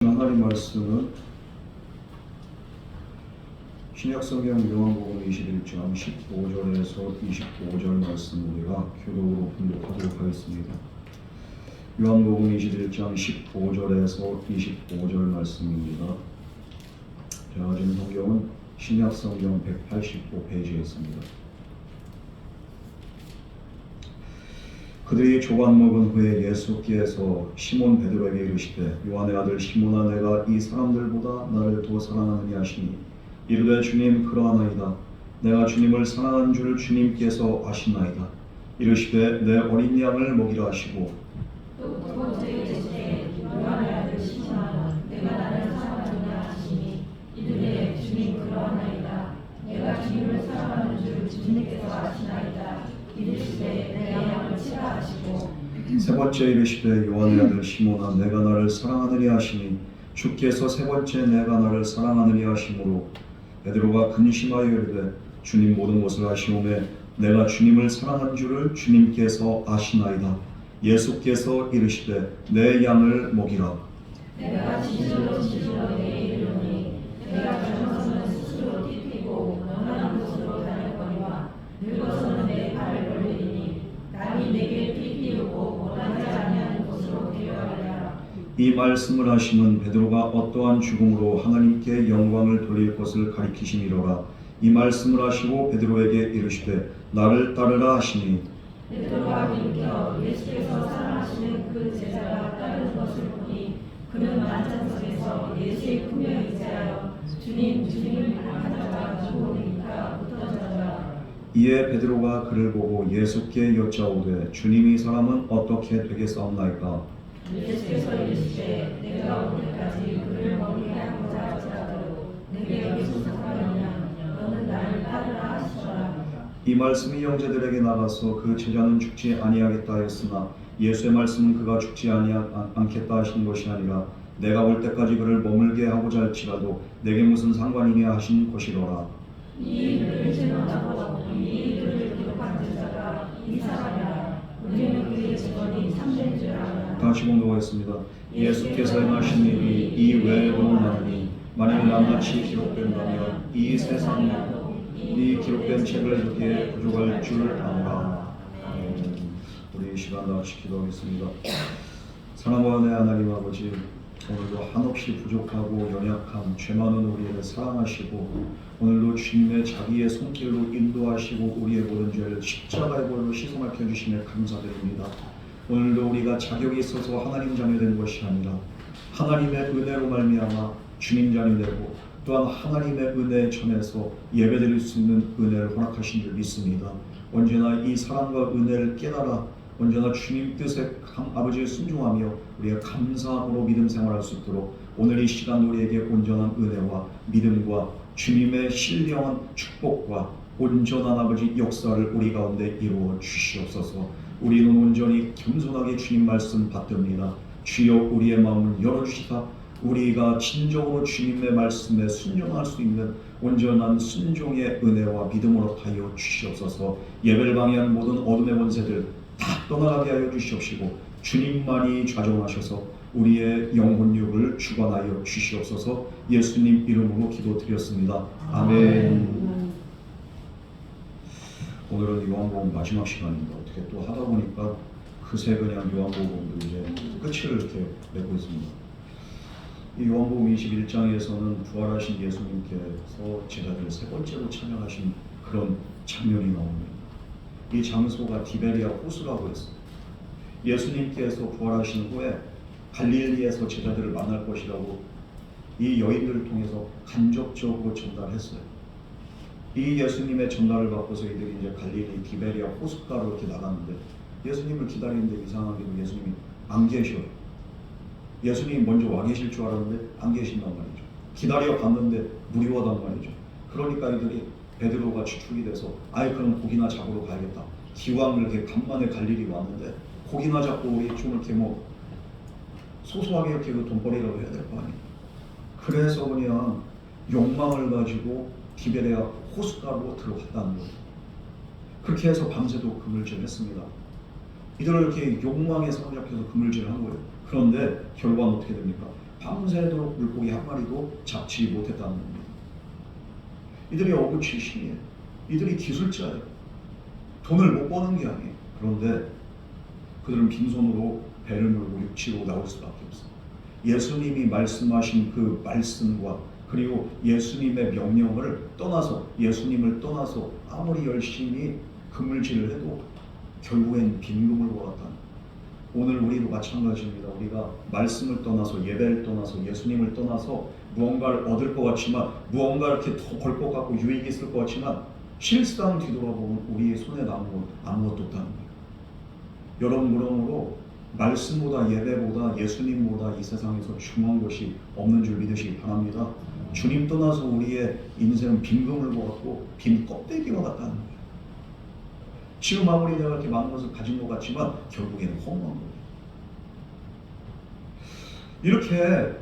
하나님 말씀은 신약성경 요한복음 21장 15절에서 25절 말씀 우리가 교독으로 분독하도록 하겠습니다. 요한복음 21장 15절에서 25절 말씀입니다. 제가 가진 성경은 신약성경 185페이지에 있습니다. 그들이 조각 먹은 후에 예수께서 시몬 베드로에게 이르시되 요한의 아들 시몬아 내가 이 사람들보다 나를 더 사랑하느냐 하시니 이르되 주님 그러하나이다. 내가 주님을 사랑하는 줄 주님께서 아시나이다. 이르시되 내 어린 양을 먹이라 하시고 또 두 번째 이르시되 요한의 아들 시몬아 내가 나를 사랑하느냐 하시니 이르되 주님 그러하나이다. 내가 주님을 사랑하는 줄 주님께서 아시나이다. 이르시되 내 양을 치라 하시고 세 번째 이르시되 요한의 아들 시몬아 내가 나를 사랑하느냐 하시니 주께서 세 번째 내가 나를 사랑하느냐 하시므로 베드로가 근심하여 이르되 주님 모든 것을 아시오매 내가 주님을 사랑한 줄을 주님께서 아시나이다. 예수께서 이르시되 내 양을 먹이라. 내가 진실로 진실로 내게 이르노니 내가 젊어서는 스스로 뛰뛰고 원하는 곳으로 다녔거니와 늙어서는 내 발을 벌리니 남이 내게 뛰뛰고 원하지 아니하는 곳으로 데려가리라. 이 말씀을 하심은 베드로가 어떠한 죽음으로 하나님께 영광을 돌릴 것을 가리키심이로라. 이 말씀을 하시고 베드로에게 이르시되 나를 따르라 하시니 베드로가 돌이켜 예수께서 사랑하시는 그 제자가 따르는 것을 보니 그는 만찬석에서 예수의 품에 의지하여 주님 하다가 죽으니까 붙어져라. 이에 베드로가 그를 보고 예수께 여짜오되 주님이 사람은 어떻게 되겠사옵나이까? 예수께서 이르시되 내가 올 때까지 그를 먹이게 하고자 할지라도 내게 무슨 상관이냐 너는 나를 따르라 하시더라. 이 말씀이 형제들에게 나가서 그 제자는 죽지 아니하겠다 하였으나 예수의 말씀은 그가 죽지 않겠다 하신 것이 아니라 내가 올 때까지 그를 머물게 하고자 할지라도 내게 무슨 상관이냐 하신 것이로라. 이 일을 증언하고 이 일을 기록한 제자가 이 사람이라. 우리는 그의 증언이 참된 줄 알아. 다시 공독하겠습니다. 예수께서 행하신 일이 이 외에도 많으니 만일 낱낱이 기록된다면 이 세상에 이 기록된 책을 읽기에 부족할 줄 아노라. 우리 이 시간 다 같이 기도하겠습니다. 사랑과 은혜 하나님 아버지, 오늘도 한없이 부족하고 연약한 죄 많은 우리를 사랑하시고 오늘도 주님의 자기의 손길로 인도하시고 우리의 모든 죄를 십자가의 볼로 씻어맑혀 주심에 감사드립니다. 오늘도 우리가 자격이 있어서 하나님 자녀 된 것이 아니라 하나님의 은혜로 말미암아 주님 자녀 되고 또한 하나님의 은혜 전에서 예배드릴 수 있는 은혜를 허락하신 줄 믿습니다. 언제나 이 사랑과 은혜를 깨달아 언제나 주님 뜻에 아버지의 순종하며 우리가 감사함으로 믿음 생활할 수 있도록 오늘 이 시간 우리에게 온전한 은혜와 믿음과 주님의 신령한 축복과 온전한 아버지 역사를 우리 가운데 이루어 주시옵소서. 우리는 온전히 겸손하게 주님 말씀 받듭니다. 주여 우리의 마음을 열어주시다 우리가 진정으로 주님의 말씀에 순종할 수 있는 온전한 순종의 은혜와 믿음으로 하여 주시옵소서. 예배를 방해하는 모든 어둠의 권세들 다 떠나가게 하여 주시옵시고 주님만이 좌정하셔서 우리의 영혼육을 주관하여 주시옵소서. 예수님 이름으로 기도드렸습니다. 아멘. 오늘은 요한복음 마지막 시간입니다. 어떻게 또 하다 보니까 그새 그냥 요한복음도 이제 끝을 이렇게 맺고 있습니다. 이 요한복음 21장에서는 부활하신 예수님께서 제자들을 세 번째로 찬양하신 그런 장면이 나옵니다. 이 장소가 디베리아 호수라고 했어요. 예수님께서 부활하신 후에 갈릴리에서 제자들을 만날 것이라고 이 여인들을 통해서 간접적으로 전달했어요. 이 예수님의 전달을 받고서 이들이 이제 갈릴리 디베리아 호숫가로 이렇게 나갔는데 예수님을 기다리는데 이상하게도 예수님이 안 계셔요. 예수님이 먼저 와 계실 줄 알았는데 안 계신단 말이죠. 기다려 봤는데 무료하단 말이죠. 그러니까 이들이 베드로가 주축이 돼서 아예 그럼 고기나 잡으러 가야겠다. 기왕 이렇게 간만에 갈릴리 왔는데 고기나 잡고 우리 좀 이렇게 뭐 소소하게 이렇게 그 돈벌이라고 해야 될 거 아니에요. 그래서 그냥 욕망을 가지고 디베레아 호숫가로 들어갔다는 거예요. 그렇게 해서 밤새도 그물질을 했습니다. 이들을 이렇게 욕망에 사로잡혀서 그물질을 한 거예요. 그런데 결과는 어떻게 됩니까? 밤새도록 물고기 한 마리도 잡지 못했다는 겁니다. 이들이 어부 출신이에요. 이들이 기술자예요. 돈을 못 버는 게 아니에요. 그런데 그들은 빈손으로 배를 몰고 육지로 나올 수밖에 없어요. 예수님이 말씀하신 그 말씀과 그리고 예수님의 명령을 떠나서, 예수님을 떠나서 아무리 열심히 그물질을 해도 결국엔 빈금을 벌었다는, 오늘 우리도 마찬가지입니다. 우리가 말씀을 떠나서, 예배를 떠나서, 예수님을 떠나서 무언가를 얻을 것 같지만, 무언가 이렇게 더 벌 것 같고 유익이 있을 것 같지만, 실상 뒤돌아보면 우리의 손에 남은 건 아무것도 없다는 거예요. 여러분, 그러므로 말씀보다, 예배보다, 예수님보다 이 세상에서 중요한 것이 없는 줄 믿으시기 바랍니다. 주님 떠나서 우리의 인생은 빈금을 먹었고 빈 껍데기와 같다는 거예요. 지금 아무리 내가 이렇게 많은 것을 가진 것 같지만 결국에는 허무한 거예요. 이렇게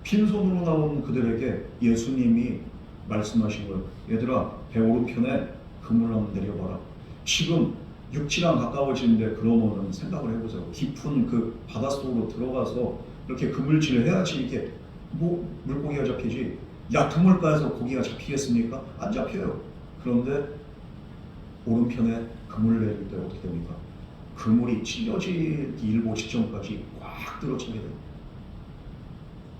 빈손으로 나온 그들에게 예수님이 말씀하신 거예요. 얘들아, 배 오른편에 그물을 한번 내려봐라. 지금 육지랑 가까워지는데 그러면은 생각을 해보세요. 깊은 그 바닷속으로 들어가서 이렇게 그물질을 해야지 이게 뭐 물고기가 잡히지. 얕은 물가에서 고기가 잡히겠습니까? 안 잡혀요. 그런데 오른편에 그물을 내릴 때 어떻게 됩니까? 그물이 찢어지기 일보 직전까지 꽉 들어차게 돼요.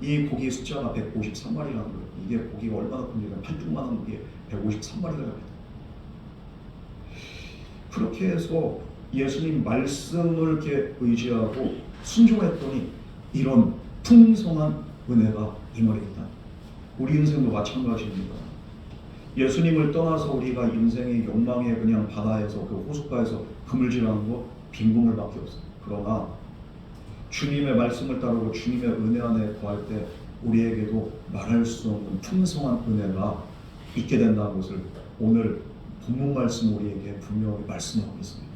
이 고기의 숫자가 153마리라는 거예요. 이게 고기가 얼마나 큰지, 팔뚝만한 고기에 153마리가 잡혀요. 그렇게 해서 예수님 말씀을 이렇게 의지하고 순종했더니 이런 풍성한 은혜가 임하리이다. 우리 인생도 마찬가지입니다. 예수님을 떠나서 우리가 인생의 욕망의 그냥 바다에서, 그 호숫가에서 그물질하는 거 빈금을밖에 없어요. 그러나 주님의 말씀을 따르고 주님의 은혜 안에 거할 때 우리에게도 말할 수 없는 풍성한 은혜가 있게 된다는 것을 오늘 본문 말씀 우리에게 분명히 말씀하고 있습니다.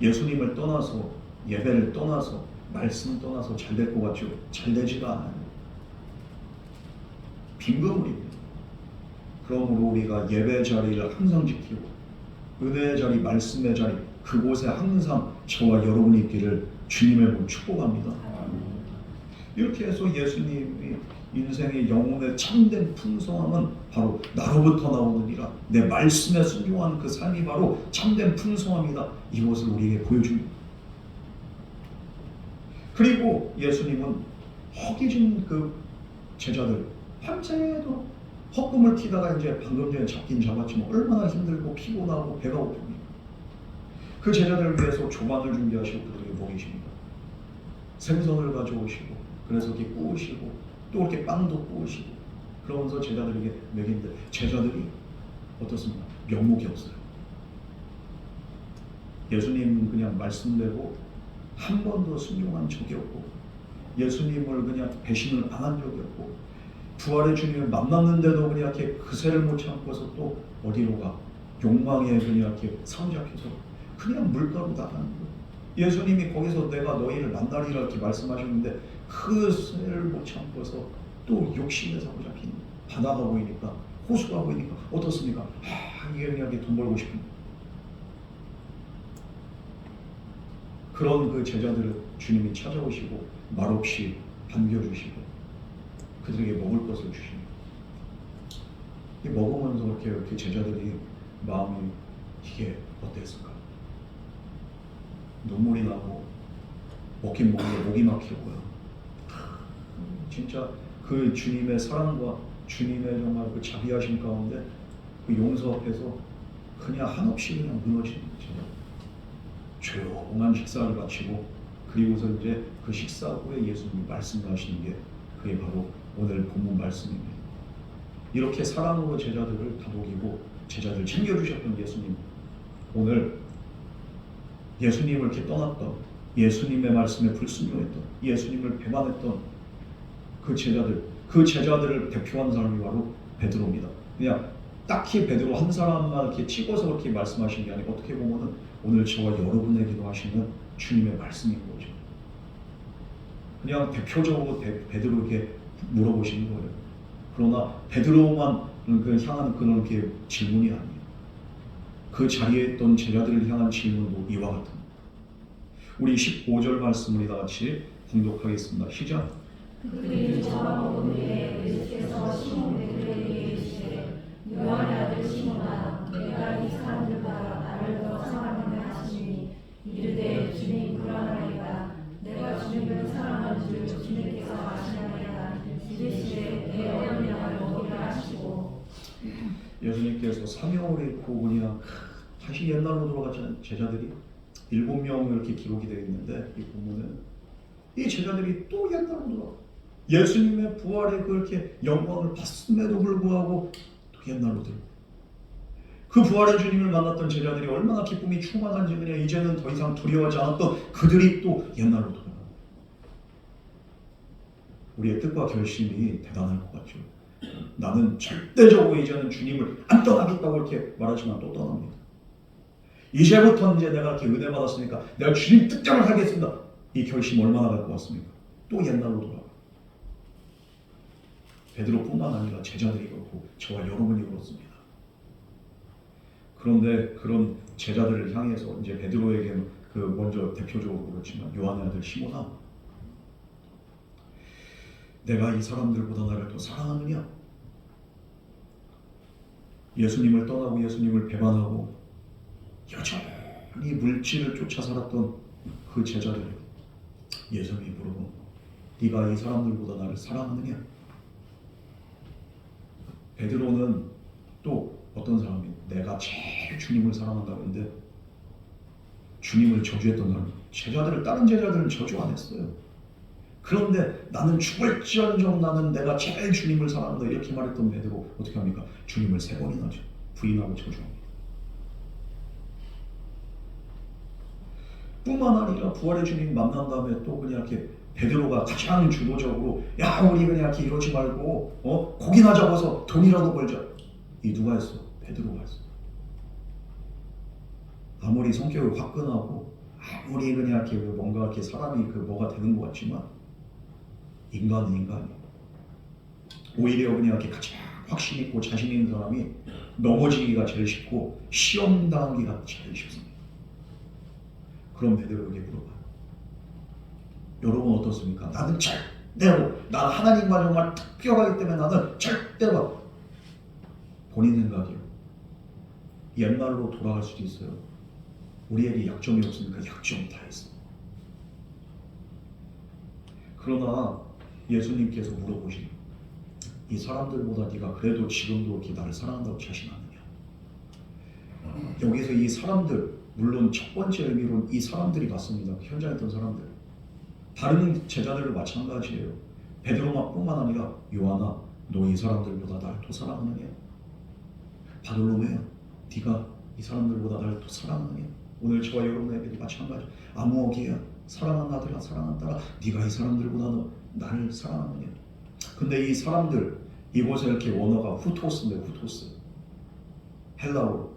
예수님을 떠나서, 예배를 떠나서, 말씀 떠나서 잘 될 것 같죠? 잘 되지가 않아요. 빈금물입니다. 그러므로 우리가 예배 자리를 항상 지키고 은혜의 자리, 말씀의 자리, 그곳에 항상 저와 여러분이 있기를 주님의 몸 축복합니다. 이렇게 해서 예수님이 인생의 영혼의 참된 풍성함은 바로 나로부터 나오느니라, 내 말씀에 순종하는 그 삶이 바로 참된 풍성함이다. 이것을 우리에게 보여줍니다. 그리고 예수님은 허기진 그 제자들, 밤새도록 헛꿈을 피다가 이제 방금 전에 잡긴 잡았지만 얼마나 힘들고 피곤하고 배가 고픕니까? 그 제자들을 위해서 조반을 준비하시고 그들에게 먹이십니다. 생선을 가져오시고 그래서 이렇게 구우시고 또 이렇게 빵도 구우시고 그러면서 제자들에게 먹이는데 제자들이 어떻습니까? 명목이 없어요. 예수님 그냥 말씀대로 한 번도 순종한 적이 없고 예수님을 그냥 배신을 안 한 적이 없고 부활의 주님을 만났는데도 그냥 이렇게 그새를 못 참고서 또 어디로 가? 욕망에 그냥 이렇게 사로잡혀서 그냥 물가로 나가는 거예요. 예수님이 거기서 내가 너희를 만나리라 이렇게 말씀하셨는데 그새를 못 참고서 또 욕심에 사로잡힌 바다가 보이니까 호수가 보이니까 어떻습니까? 이게 그냥 돈 벌고 싶은 그런 그 제자들을 주님이 찾아오시고 말없이 반겨주시고 그들에게 먹을 것을 주십니다. 먹으면서 이렇게 제자들이 마음이 이게 어땠을까? 눈물이 나고 먹긴 먹는데 목이 막히고요. 진짜 그 주님의 사랑과 주님의 정말 그 자비하심 가운데 그 용서 앞에서 그냥 한없이 그냥 무너지는 거죠. 조용한 식사를 마치고 그리고서 이제 그 식사 후에 예수님이 말씀하시는 게 그게 바로 오늘 본문 말씀입니다. 이렇게 사랑으로 제자들을 다독이고 제자들 챙겨주셨던 예수님, 오늘 예수님을 이렇게 떠났던, 예수님의 말씀에 불순종했던, 예수님을 배반했던 그 제자들을 대표하는 사람이 바로 베드로입니다. 그냥 딱히 베드로 한 사람만 이렇게 찍어서 그렇게 말씀하신 게 아니고 어떻게 보면은 오늘 저와 여러분에게도 하시는 주님의 말씀인 거죠. 그냥 대표적으로 베드로에게 물어보시는 거예요. 그러나 베드로만 향한 그런 게 질문이 아니에요. 그 자리에 있던 제자들을 향한 질문도 이와 같습니다. 우리 15절 말씀을 다 같이 공독하겠습니다. 시작. 그들이 저먹은 후에 예수께서 시몬 베드로에게 이르시되 요한의 아들 시몬아 내가 이 사람들보다 나를 더 사랑하느냐 하시니 이르되 주님 그러하나이다. 내가 주님을 사랑하는 줄 주님께서 아시나이다. 이르시되 내 어린 양을 먹이라 하시고. 예수님께서 사명을 잃고 그냥 다시 옛날로 돌아갔잖아요. 제자들이 7명 이렇게 기록이 되어 있는데 이 본문은 이 제자들이 또 옛날로 돌아가. 예수님의 부활에 그렇게 영광을 받음에도 불구하고 또 옛날로 들고 그 부활의 주님을 만났던 제자들이 얼마나 기쁨이 충만한지 그냥 이제는 더 이상 두려워하지 않았던 그들이 또 옛날로 돌아가. 우리의 뜻과 결심이 대단할 것 같죠. 나는 절대적으로 이제는 주님을 안 떠나겠다고 이렇게 말하지만 또 떠납니다. 이제부터 이제 내가 이렇게 은혜 받았으니까 내가 주님 뜻대로 하겠습니다. 이 결심 얼마나 갈 것 같습니까? 또 옛날로 돌아가. 베드로뿐만 아니라 제자들이 그렇고 저와 여러분이 그렇습니다. 그런데 그런 제자들을 향해서 이제 베드로에게 그 먼저 대표적으로 그렇지만 요한의 아들 시몬아, 내가 이 사람들보다 나를 더 사랑하느냐? 예수님을 떠나고 예수님을 배반하고 여전히 물질을 쫓아 살았던 그 제자들 예수님이 물어보 네가 이 사람들보다 나를 사랑하느냐? 베드로는 또 어떤 사람이 내가 제일 주님을 사랑한다고 했는데 주님을 저주했던 사람, 제자들을 다른 제자들은 저주 안 했어요. 그런데 나는 죽을지언정 나는 내가 제일 주님을 사랑한다 이렇게 말했던 베드로 어떻게 합니까? 주님을 3번이나 부인하고 저주합니다. 뿐만 아니라 부활의 주님 만난 다음에 또 그냥 이렇게 베드로가 가장 주도적으로 야 우리 그냥 이렇게 이러지 말고 고기나 잡아서 돈이라도 벌자. 이 누가 했어? 베드로가 했어. 아무리 성격이 화끈하고 아무리 그냥 이렇게 뭔가 이렇게 사람이 그 뭐가 되는 것 같지만 인간은 인간이에요. 오히려 그냥 이렇게 가장 확신 있고 자신 있는 사람이 넘어지기가 제일 쉽고 시험 당하기가 제일 쉽습니다. 그럼 베드로에게 물어봐요. 여러분 어떻습니까? 나는 절대로 난 하나님과 정말 특별하기 때문에 나는 절대로 본인 생각이요. 옛날로 돌아갈 수도 있어요. 우리에게 약점이 없으니까 약점 다 있어. 그러나 예수님께서 물어보시니 이 사람들보다 네가 그래도 지금도 이렇게 나를 사랑한다고 자신하느냐? 여기서 이 사람들 물론 첫 번째 의미로는 이 사람들이 맞습니다. 현장에 있던 사람들. 다른 제자들도 마찬가지예요. 베드로뿐만 아니라 요한아 너 이 사람들보다 나를 더 사랑하느냐? 바돌로메야 네가 이 사람들보다 나를 더 사랑하느냐? 오늘 저와 여러분에게도 마찬가지. 아무어기야 사랑하는 아들아 사랑하는 딸아 네가 이 사람들보다 너 나를 사랑하느냐? 근데 이 사람들 이곳에 이렇게 원어가 후토스인데 후토스 헬라어로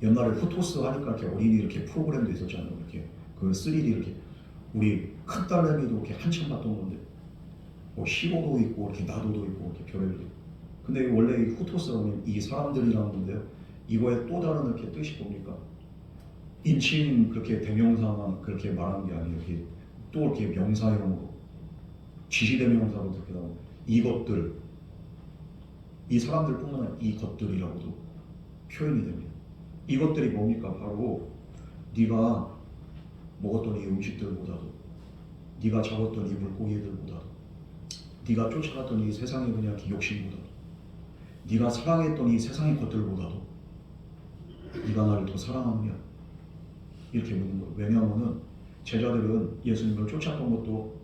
옛날에 후토스 하니까 이렇게 어린이 이렇게 프로그램도 있었잖아요. 이렇게 그 3D 이렇게 우리 큰 딸내미도 이렇게 한참 봤던 건데 시로도 있고 이렇게 나도도 있고 이렇게 별의별. 근데 원래 이 후토스라는 이 사람들이라는 건데요. 이거의 또 다른 이렇게 뜻이 뭡니까? 인칭 그렇게 대명사만 그렇게 말하는 게 아니에요. 이렇게 또 이렇게 명사형으로 지시대명사로 이렇게 나오고 이것들 이 사람들뿐만 아니라 이것들이라고도 표현이 됩니다. 이것들이 뭡니까? 바로 네가 먹었던 이 음식들보다도 네가 잡았던 이 물고기들보다도 네가 쫓아갔던 이 세상의 그냥 욕심보다도 네가 사랑했던 이 세상의 것들보다도 네가 나를 더 사랑하느냐? 이렇게 묻는 거예요. 왜냐하면 제자들은 예수님을 쫓았던 것도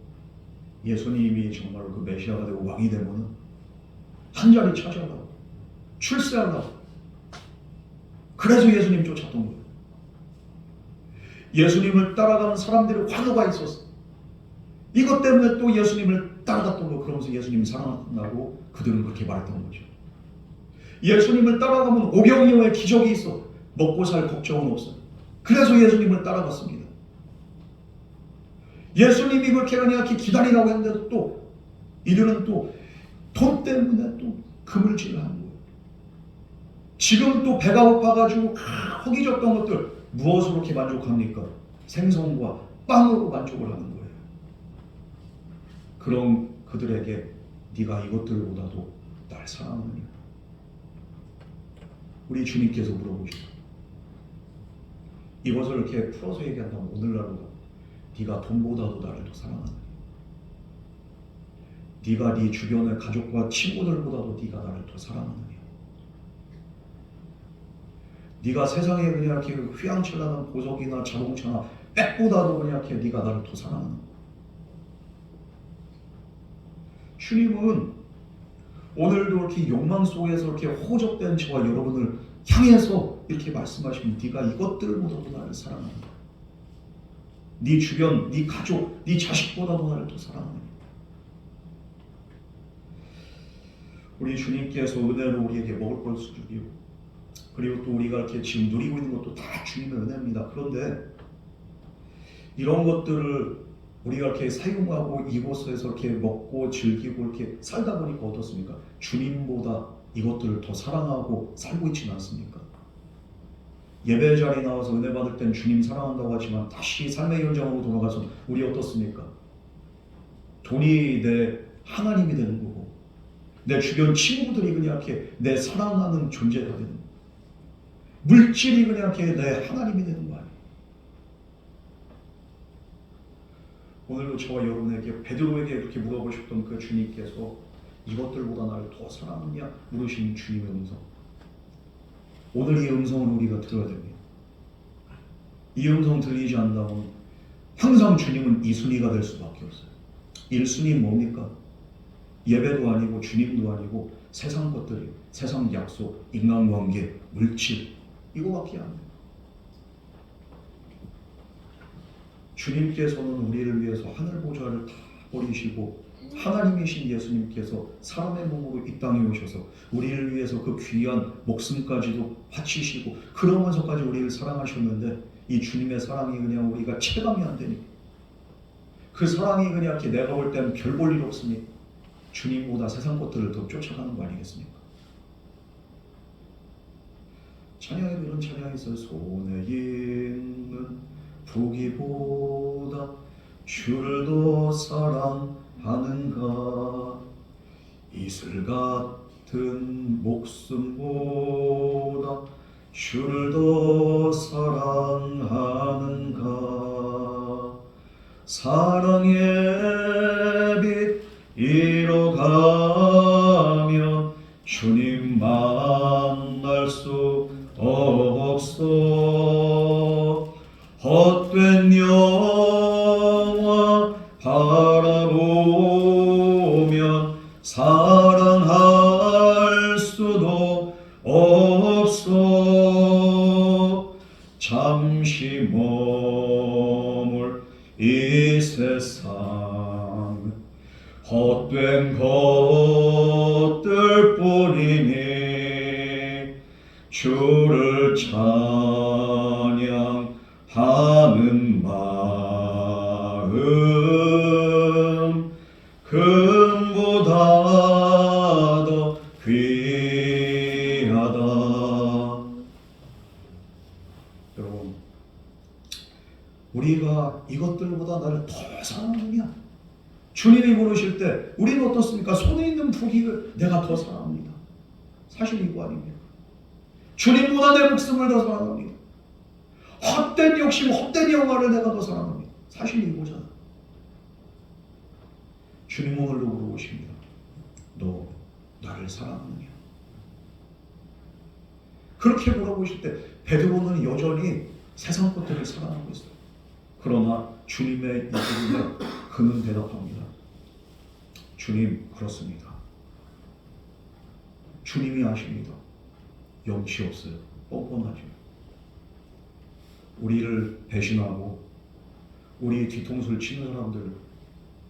예수님이 정말로 그 메시아가 되고 왕이 되면은 한 자리 차지하려고 출세하려고 그래서 예수님 쫓았던 거예요. 예수님을 따라가는 사람들의 환호가 있었어. 이것 때문에 또 예수님을 따라갔던 거. 그러면서 예수님 사랑한다고 그들은 그렇게 말했던 거죠. 예수님을 따라가면 오병이어의 기적이 있어. 먹고 살 걱정은 없어. 그래서 예수님을 따라갔습니다. 예수님이 그렇게 그냥 이렇게 기다리라고 했는데도 또 이들은 또 돈 때문에 또 그물질을 하는 거예요. 지금 또 배가 고파가지고 허기졌던 것들 무엇으로 이렇게 만족합니까? 생선과 빵으로 만족을 하는 거예요. 그런 그들에게 네가 이것들보다도 날 사랑하느냐? 우리 주님께서 물어보시죠. 이것을 이렇게 풀어서 얘기한다면 오늘날로 네가 돈보다도 나를 더 사랑하느냐? 네가 네 주변의 가족과 친구들보다도 네가 나를 더 사랑하느냐? 네가 세상에 그냥 이렇게 휘황찬란한 보석이나 자동차나 백보다도 그냥 이렇게 네가 나를 더 사랑하느냐? 주님은 오늘도 이렇게 욕망 속에서 이렇게 허접된 저와 여러분을 향해서 이렇게 말씀하시면 네가 이것들보다도 나를 사랑한다. 네 주변, 네 가족, 네 자식보다도 나를 더 사랑한다. 우리 주님께서 은혜로 우리에게 먹을 것을 주기고 그리고 또 우리가 이렇게 지금 누리고 있는 것도 다 주님의 은혜입니다. 그런데 이런 것들을 우리가 이렇게 사용하고 이곳에서 이렇게 먹고 즐기고 이렇게 살다 보니까 어떻습니까? 주님보다 이것들을 더 사랑하고 살고 있지는 않습니까? 예배 자리에 나와서 은혜 받을 땐 주님 사랑한다고 하지만 다시 삶의 현장으로 돌아가서 우리 어떻습니까? 돈이 내 하나님이 되는 거고 내 주변 친구들이 그냥 이렇게 내 사랑하는 존재가 되는 거고 물질이 그냥 이렇게 내 하나님이 되는 거 아니에요? 오늘도 저와 여러분에게 베드로에게 이렇게 물어보셨던 그 주님께서 이것들보다 나를 더 사랑하느냐 물으신 주님의 음성. 오늘 이 음성을 우리가 들어야 됩니다. 이 음성 들리지 않는다면 항상 주님은 2순위가 될 수밖에 없어요. 1순위는 뭡니까? 예배도 아니고 주님도 아니고 세상 것들이 세상 약속, 인간관계, 물질 이거밖에 안 돼요. 주님께서는 우리를 위해서 하늘 보좌를 다 버리시고 하나님이신 예수님께서 사람의 몸으로 이 땅에 오셔서 우리를 위해서 그 귀한 목숨까지도 바치시고 그러면서까지 우리를 사랑하셨는데 이 주님의 사랑이 그냥 우리가 체감이 안 되니까 그 사랑이 그냥 이렇게 내가 볼 때는 별 볼 일 없으니 주님보다 세상 것들을 더 쫓아가는 거 아니겠습니까? 찬양에도 이런 찬양이 있어요. 손에 있는 부귀보다 주를 더 사랑하는가 이슬 같은 목숨보다 주를 더 사랑하는가 사랑의 빛 잃어가면 주님 만날 수 없어 헛된 영화 바라보면 사랑할 수도 없어 잠시 머물 이 세상 헛된 것들 뿐이니 주를 찬양하는 마음 금보다 더 귀하다. 여러분 우리가 이것들보다 나를 더 사랑하느냐? 주님이 물으실 때 우리는 어떻습니까? 손에 있는 부귀를 내가 더 사랑합니다. 사실 이거 아닙니까? 주님보다 내 목숨을 더 사랑합니다. 헛된 욕심, 헛된 영화를 내가 더 사랑합니다. 사실 이거잖아. 주님 오늘도 물어보십니다. 너 나를 사랑하느냐? 그렇게 물어보실 때 베드로는 여전히 세상 것들을 사랑하고 있어요. 그러나 주님의 이 부분에 그는 대답합니다. 주님 그렇습니다. 주님이 아십니다. 염치 없어요. 뻔뻔하죠. 우리를 배신하고 우리 뒤통수를 치는 사람들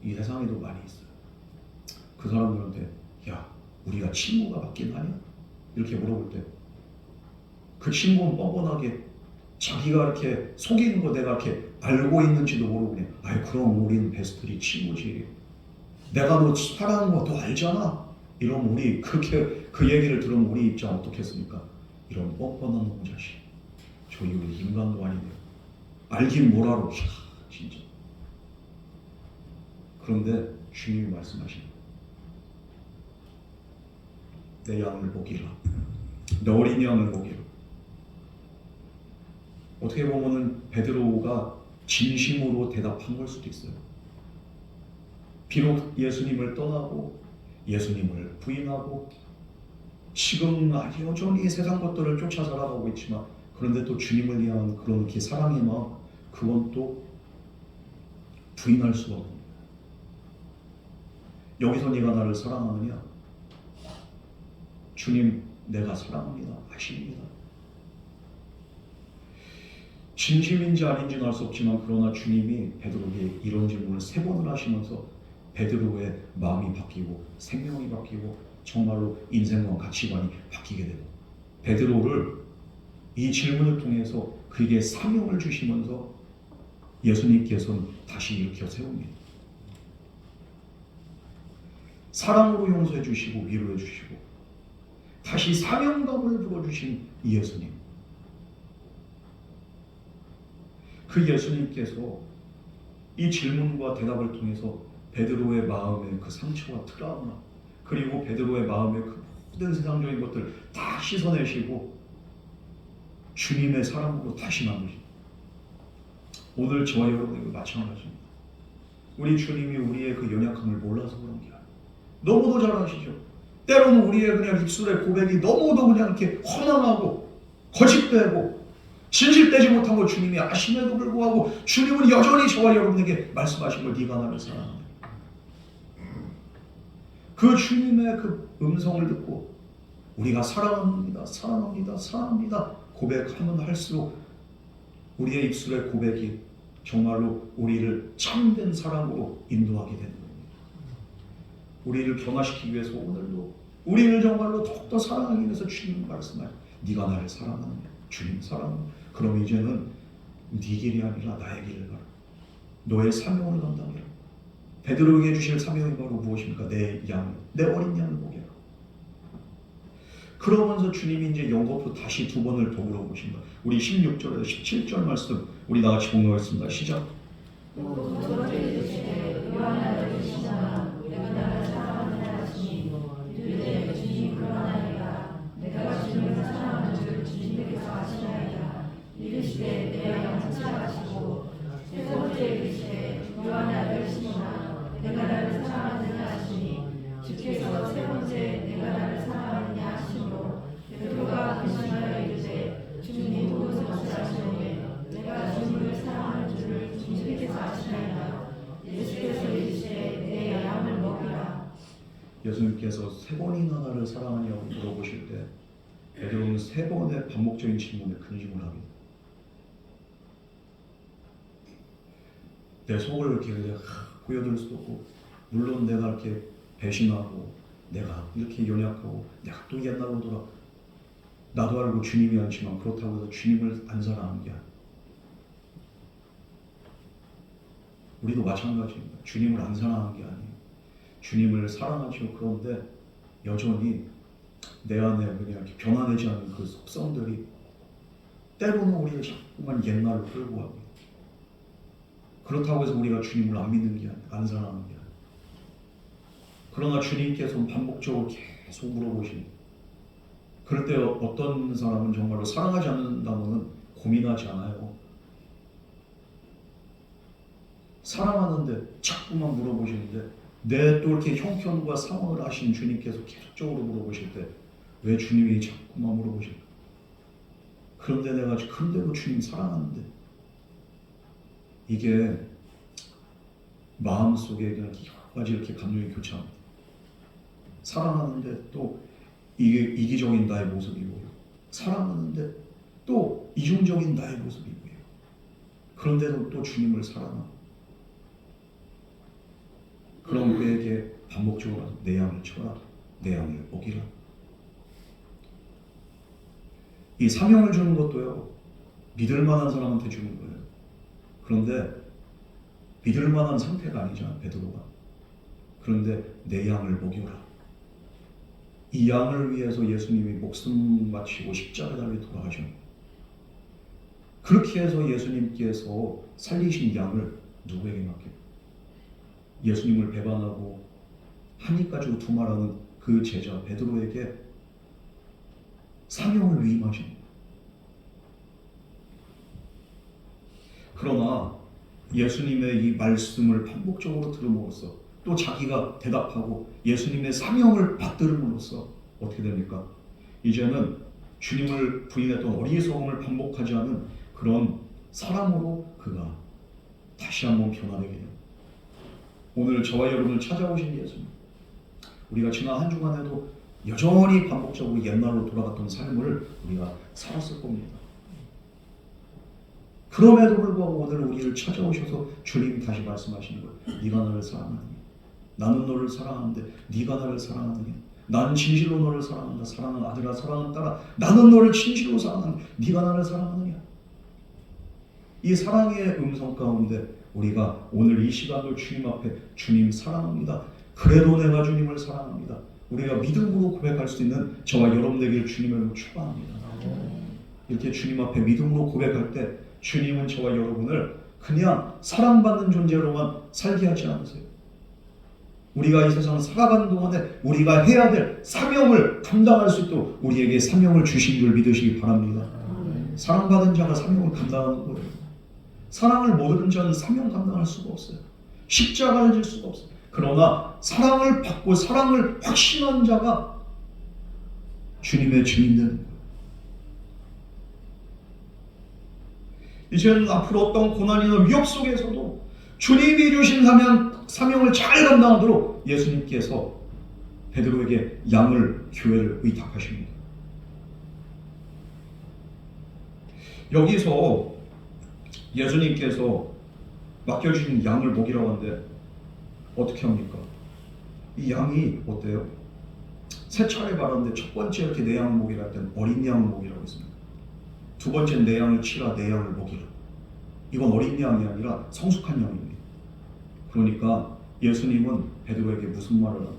이 세상에도 많이 있어요. 그 사람들한테 야 우리가 친구가 맞긴 하냐? 이렇게 물어볼 때 그 친구는 뻔뻔하게 자기가 이렇게 속이는 거 내가 이렇게 알고 있는지도 모르고 그냥 아이 그럼 우리는 베스트리 친구지. 내가 너 사랑하는 거 더 알잖아. 이러면 우리 그렇게 그 얘기를 들으면 우리 입장 어떻겠습니까? 이런 뻔뻔한 놈 자식. 저 이거 인간도 아닌데요. 알긴 뭐라로. 진짜. 그런데 주님이 말씀하십니다. 내 양을 먹이라. 내 어린 양을 먹이라. 어떻게 보면은 베드로가 진심으로 대답한 걸 수도 있어요. 비록 예수님을 떠나고 예수님을 부인하고 지금 여전히 세상 것들을 쫓아 살아가고 있지만, 그런데 또 주님을 위한 그런 사랑의 마음, 그건 또 부인할 수가 없는 거예요. 여기서 네가 나를 사랑하느냐? 주님, 내가 사랑합니다. 아십니다. 진심인지 아닌지는 알 수 없지만, 그러나 주님이 베드로에게 이런 질문을 3번을 하시면서 베드로의 마음이 바뀌고 생명이 바뀌고 정말로 인생과 가치관이 바뀌게 되고, 베드로를 이 질문을 통해서 그에게 사명을 주시면서 예수님께서는 다시 일으켜 세웁니다. 사랑으로 용서해 주시고 위로해 주시고 다시 사명감을 불어주신 이 예수님, 그 예수님께서 이 질문과 대답을 통해서 베드로의 마음의 그 상처와 트라우마, 그리고 베드로의 마음의 그 모든 세상적인 것들을 다 씻어내시고 주님의 사랑으로 다시 만드십니다. 오늘 저와 여러분에게 마찬가지입니다. 우리 주님이 우리의 그 연약함을 몰라서 그런 게 아니에요. 너무도 잘 아시죠. 때로는 우리의 그냥 입술의 고백이 너무도 그냥 이렇게 허망하고 거짓되고 진실되지 못한 걸 주님이 아심에도 불구하고 주님은 여전히 저와 여러분에게 말씀하신 걸 네가 나를 사랑한다. 그 주님의 그 음성을 듣고 우리가 사랑합니다, 사랑합니다, 사랑합니다 고백하면 할수록 우리의 입술의 고백이 정말로 우리를 참된 사랑으로 인도하게 되는 겁니다. 우리를 변화시키기 위해서 오늘도 우리를 정말로 더욱더 사랑하기 위해서 주님 말씀하여 네가 나를 사랑하느냐? 주님 사랑하느냐? 그럼 이제는 네 길이 아니라 나의 길을 가라. 너의 사명을 감당해라. 베드로에게 주실 사명이 바로 무엇입니까? 내 양, 내 어린 양을 먹여라. 그러면서 주님이 이제 연거푸 다시 2번을 더 물어보신다. 우리 16절에서 17절 말씀 우리 다같이 공유하겠습니다. 시작. 예수님께서 3번이나 나를 사랑하냐고 물어보실 때 베드로는 3번의 반복적인 질문에 근심을 합니다. 내 속을 이렇게 보여줄 수도 없고, 물론 내가 이렇게 배신하고 내가 이렇게 연약하고 내가 또 옛날로 돌아 나도 알고 주님이 않지만 그렇다고 해서 주님을 안 사랑하는 게 아니에요. 우리도 마찬가지입니다. 주님을 안 사랑하는 게 아니에요. 주님을 사랑하죠. 그런데 여전히 내 안에 그냥 이렇게 변화되지 않는 그 속성들이 때로는 우리를 자꾸만 옛날로 끌고 가고, 그렇다고 해서 우리가 주님을 안 믿는 게 아니에요. 안 사랑하는 게 아니에요. 그러나 주님께서 반복적으로 계속 물어보십니다. 그럴 때 어떤 사람은 정말로 사랑하지 않는다면 고민하지 않아요. 사랑하는데 자꾸만 물어보시는데, 내 또 이렇게 형편과 상황을 아신 주님께서 계속적으로 물어보실 때 왜 주님이 자꾸만 물어보실까? 그런데 내가 그런데도 주님 사랑하는데, 이게 마음속에 그냥 여러 가지 이렇게 감정이 교차합니다. 사랑하는데 또 이게 이기적인 나의 모습이 보여요. 사랑하는데 또 이중적인 나의 모습이 보여요. 그런데도 또 주님을 사랑하고, 그럼 그에게 반복적으로 내 양을 쳐라, 내 양을 먹이라. 이 사명을 주는 것도요, 믿을 만한 사람한테 주는 거예요. 그런데 믿을 만한 상태가 아니잖아, 베드로가. 그런데 내 양을 먹여라. 이 양을 위해서 예수님이 목숨 바치고 십자가 달려 돌아가셨습니다. 그렇게 해서 예수님께서 살리신 양을 누구에게 맡깁니까? 예수님을 배반하고 한 입 가지고 두말하는 그 제자 베드로에게 사명을 위임하십니다. 그러나 예수님의 이 말씀을 반복적으로 들음으로써 또 자기가 대답하고 예수님의 사명을 받들음으로써 어떻게 됩니까? 이제는 주님을 부인했던 어리석음을 반복하지 않은 그런 사람으로 그가 다시 한번 변화되게 됩니다. 오늘 저와 여러분을 찾아오신 예수님, 우리가 지난 한 주간에도 여전히 반복적으로 옛날로 돌아갔던 삶을 우리가 살았을 겁니다. 그럼에도 불구하고 오늘 우리를 찾아오셔서 주님 다시 말씀하시는 거예요. 네가 나를 사랑하느냐? 나는 너를 사랑하는데 네가 나를 사랑하느냐? 나는 진실로 너를 사랑한다. 사랑하는 아들아, 사랑하는 딸아, 나는 너를 진실로 사랑하는데 네가 나를 사랑하느냐? 이 사랑의 음성 가운데 우리가 오늘 이 시간도 주님 앞에 주님 사랑합니다. 그래도 내가 주님을 사랑합니다. 우리가 믿음으로 고백할 수 있는 저와 여러분에게 주님을 축원합니다. 이렇게 주님 앞에 믿음으로 고백할 때 주님은 저와 여러분을 그냥 사랑받는 존재로만 살게 하지 않으세요. 우리가 이 세상을 살아가는 동안에 우리가 해야 될 사명을 감당할 수 있도록 우리에게 사명을 주신 줄 믿으시기 바랍니다. 사랑받은 자가 사명을 감당하는 거예요. 사랑을 모르는 자는 사명 감당할 수가 없어요. 십자가를 질 수가 없어요. 그러나 사랑을 받고 사랑을 확신한 자가 주님의 증인 되는 거예요. 이제는 앞으로 어떤 고난이나 위협 속에서도 주님이 주신 사명을 잘 감당하도록 예수님께서 베드로에게 교회를 의탁하십니다. 여기서 예수님께서 맡겨주신 양을 먹이라고 하는데 어떻게 합니까? 이 양이 어때요? 세 차례 말하는데 첫 번째 이렇게 내 양을 먹이라 할 때는 어린 양을 먹이라고 했습니다. 두 번째는 내 양을 치라, 내 양을 먹이라. 이건 어린 양이 아니라 성숙한 양입니다. 그러니까 예수님은 베드로에게 무슨 말을 하나?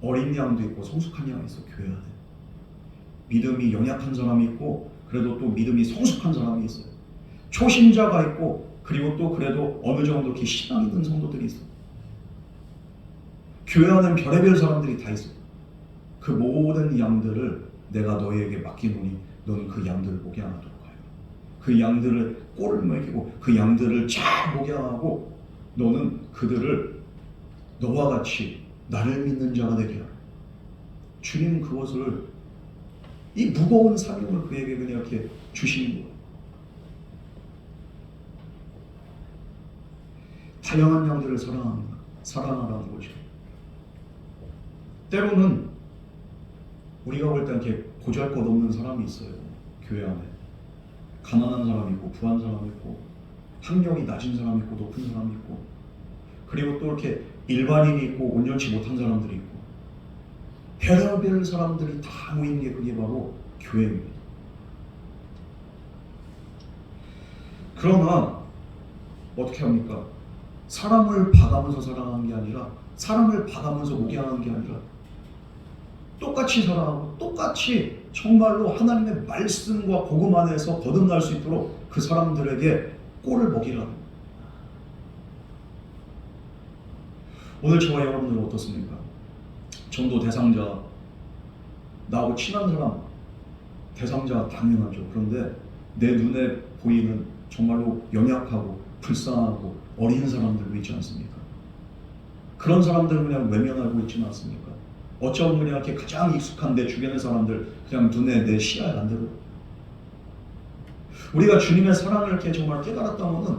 어린 양도 있고 성숙한 양이 있어, 교회 안에. 믿음이 연약한 사람이 있고 그래도 또 믿음이 성숙한 사람이 있어요. 초신자가 있고 그리고 또 그래도 어느 정도 이렇게 신앙 있는 성도들이 있어요. 교회 안에는 별의별 사람들이 다 있어요. 그 모든 양들을 내가 너희에게 맡기노니 너는 그 양들을 목양하도록 하여. 그 양들을 꼴을 먹이고 그 양들을 잘 목양하고 너는 그들을 너와 같이 나를 믿는 자가 되게 하라. 주님은 그것을 이 무거운 사명을 그에게 그냥 이렇게 주시는 거예요. 다양한 양들을 사랑하라는 거죠. 때로는 우리가 볼 때 이렇게 보잘것없는 사람이 있어요. 교회 안에 가난한 사람이 있고 부한 사람이 있고 학력이 낮은 사람이 있고 높은 사람이 있고 그리고 또 이렇게 일반인이 있고 온전치 못한 사람들이 있고 별의별 사람들이 다 모인 게 그게 바로 교회입니다. 그러나 어떻게 합니까? 사람을 봐가면서 사랑하는 게 아니라 사람을 봐가면서 목양하는 게 아니라 똑같이 사랑하고 똑같이 정말로 하나님의 말씀과 복음 안에서 거듭날 수 있도록 그 사람들에게 꼴을 먹이라. 오늘 저와 여러분들은 어떻습니까? 전도 대상자, 나하고 친한 사람 대상자 당연하죠. 그런데 내 눈에 보이는 정말로 연약하고 불쌍하고 어린 사람들도 있지 않습니까? 그런 사람들은 그냥 외면하고 있지는 않습니까? 어쩌면 그냥 이렇게 가장 익숙한 내 주변의 사람들 그냥 눈에 내 시야에 안 들어요. 우리가 주님의 사랑을 이렇게 정말 깨달았다면은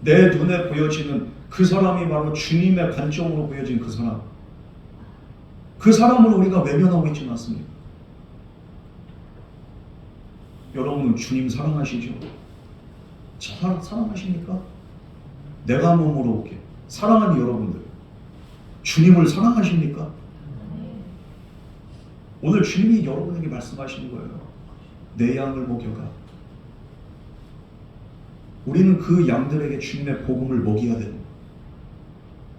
내 눈에 보여지는 그 사람이 바로 주님의 관점으로 보여진 그 사람, 그 사람을 우리가 외면하고 있지는 않습니까? 여러분은 주님 사랑하시죠? 사랑하십니까? 내가 한번 물어볼게. 사랑하는 여러분들, 주님을 사랑하십니까? 오늘 주님이 여러분에게 말씀하시는 거예요. 내 양을 먹여가. 우리는 그 양들에게 주님의 복음을 먹여야 되는 거예요.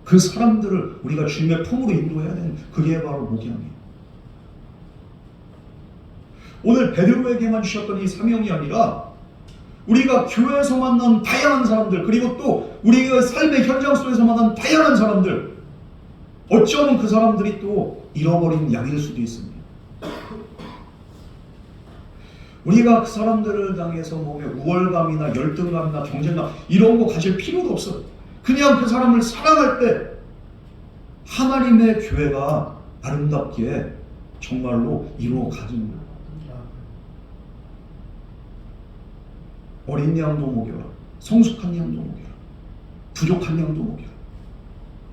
그 사람들을 우리가 주님의 품으로 인도해야 되는 그게 바로 목양이에요. 오늘 베드로에게만 주셨던 이 사명이 아니라 우리가 교회에서 만난 다양한 사람들, 그리고 또 우리가 삶의 현장 속에서 만난 다양한 사람들, 어쩌면 그 사람들이 또 잃어버린 양일 수도 있습니다. 우리가 그 사람들을 당해서 몸에 우월감이나 열등감이나 경쟁감 이런 거 가질 필요도 없어요. 그냥 그 사람을 사랑할 때 하나님의 교회가 아름답게 정말로 이루어가는 거예요. 어린 양도 먹여라, 성숙한 양도 먹여라, 부족한 양도 먹여라.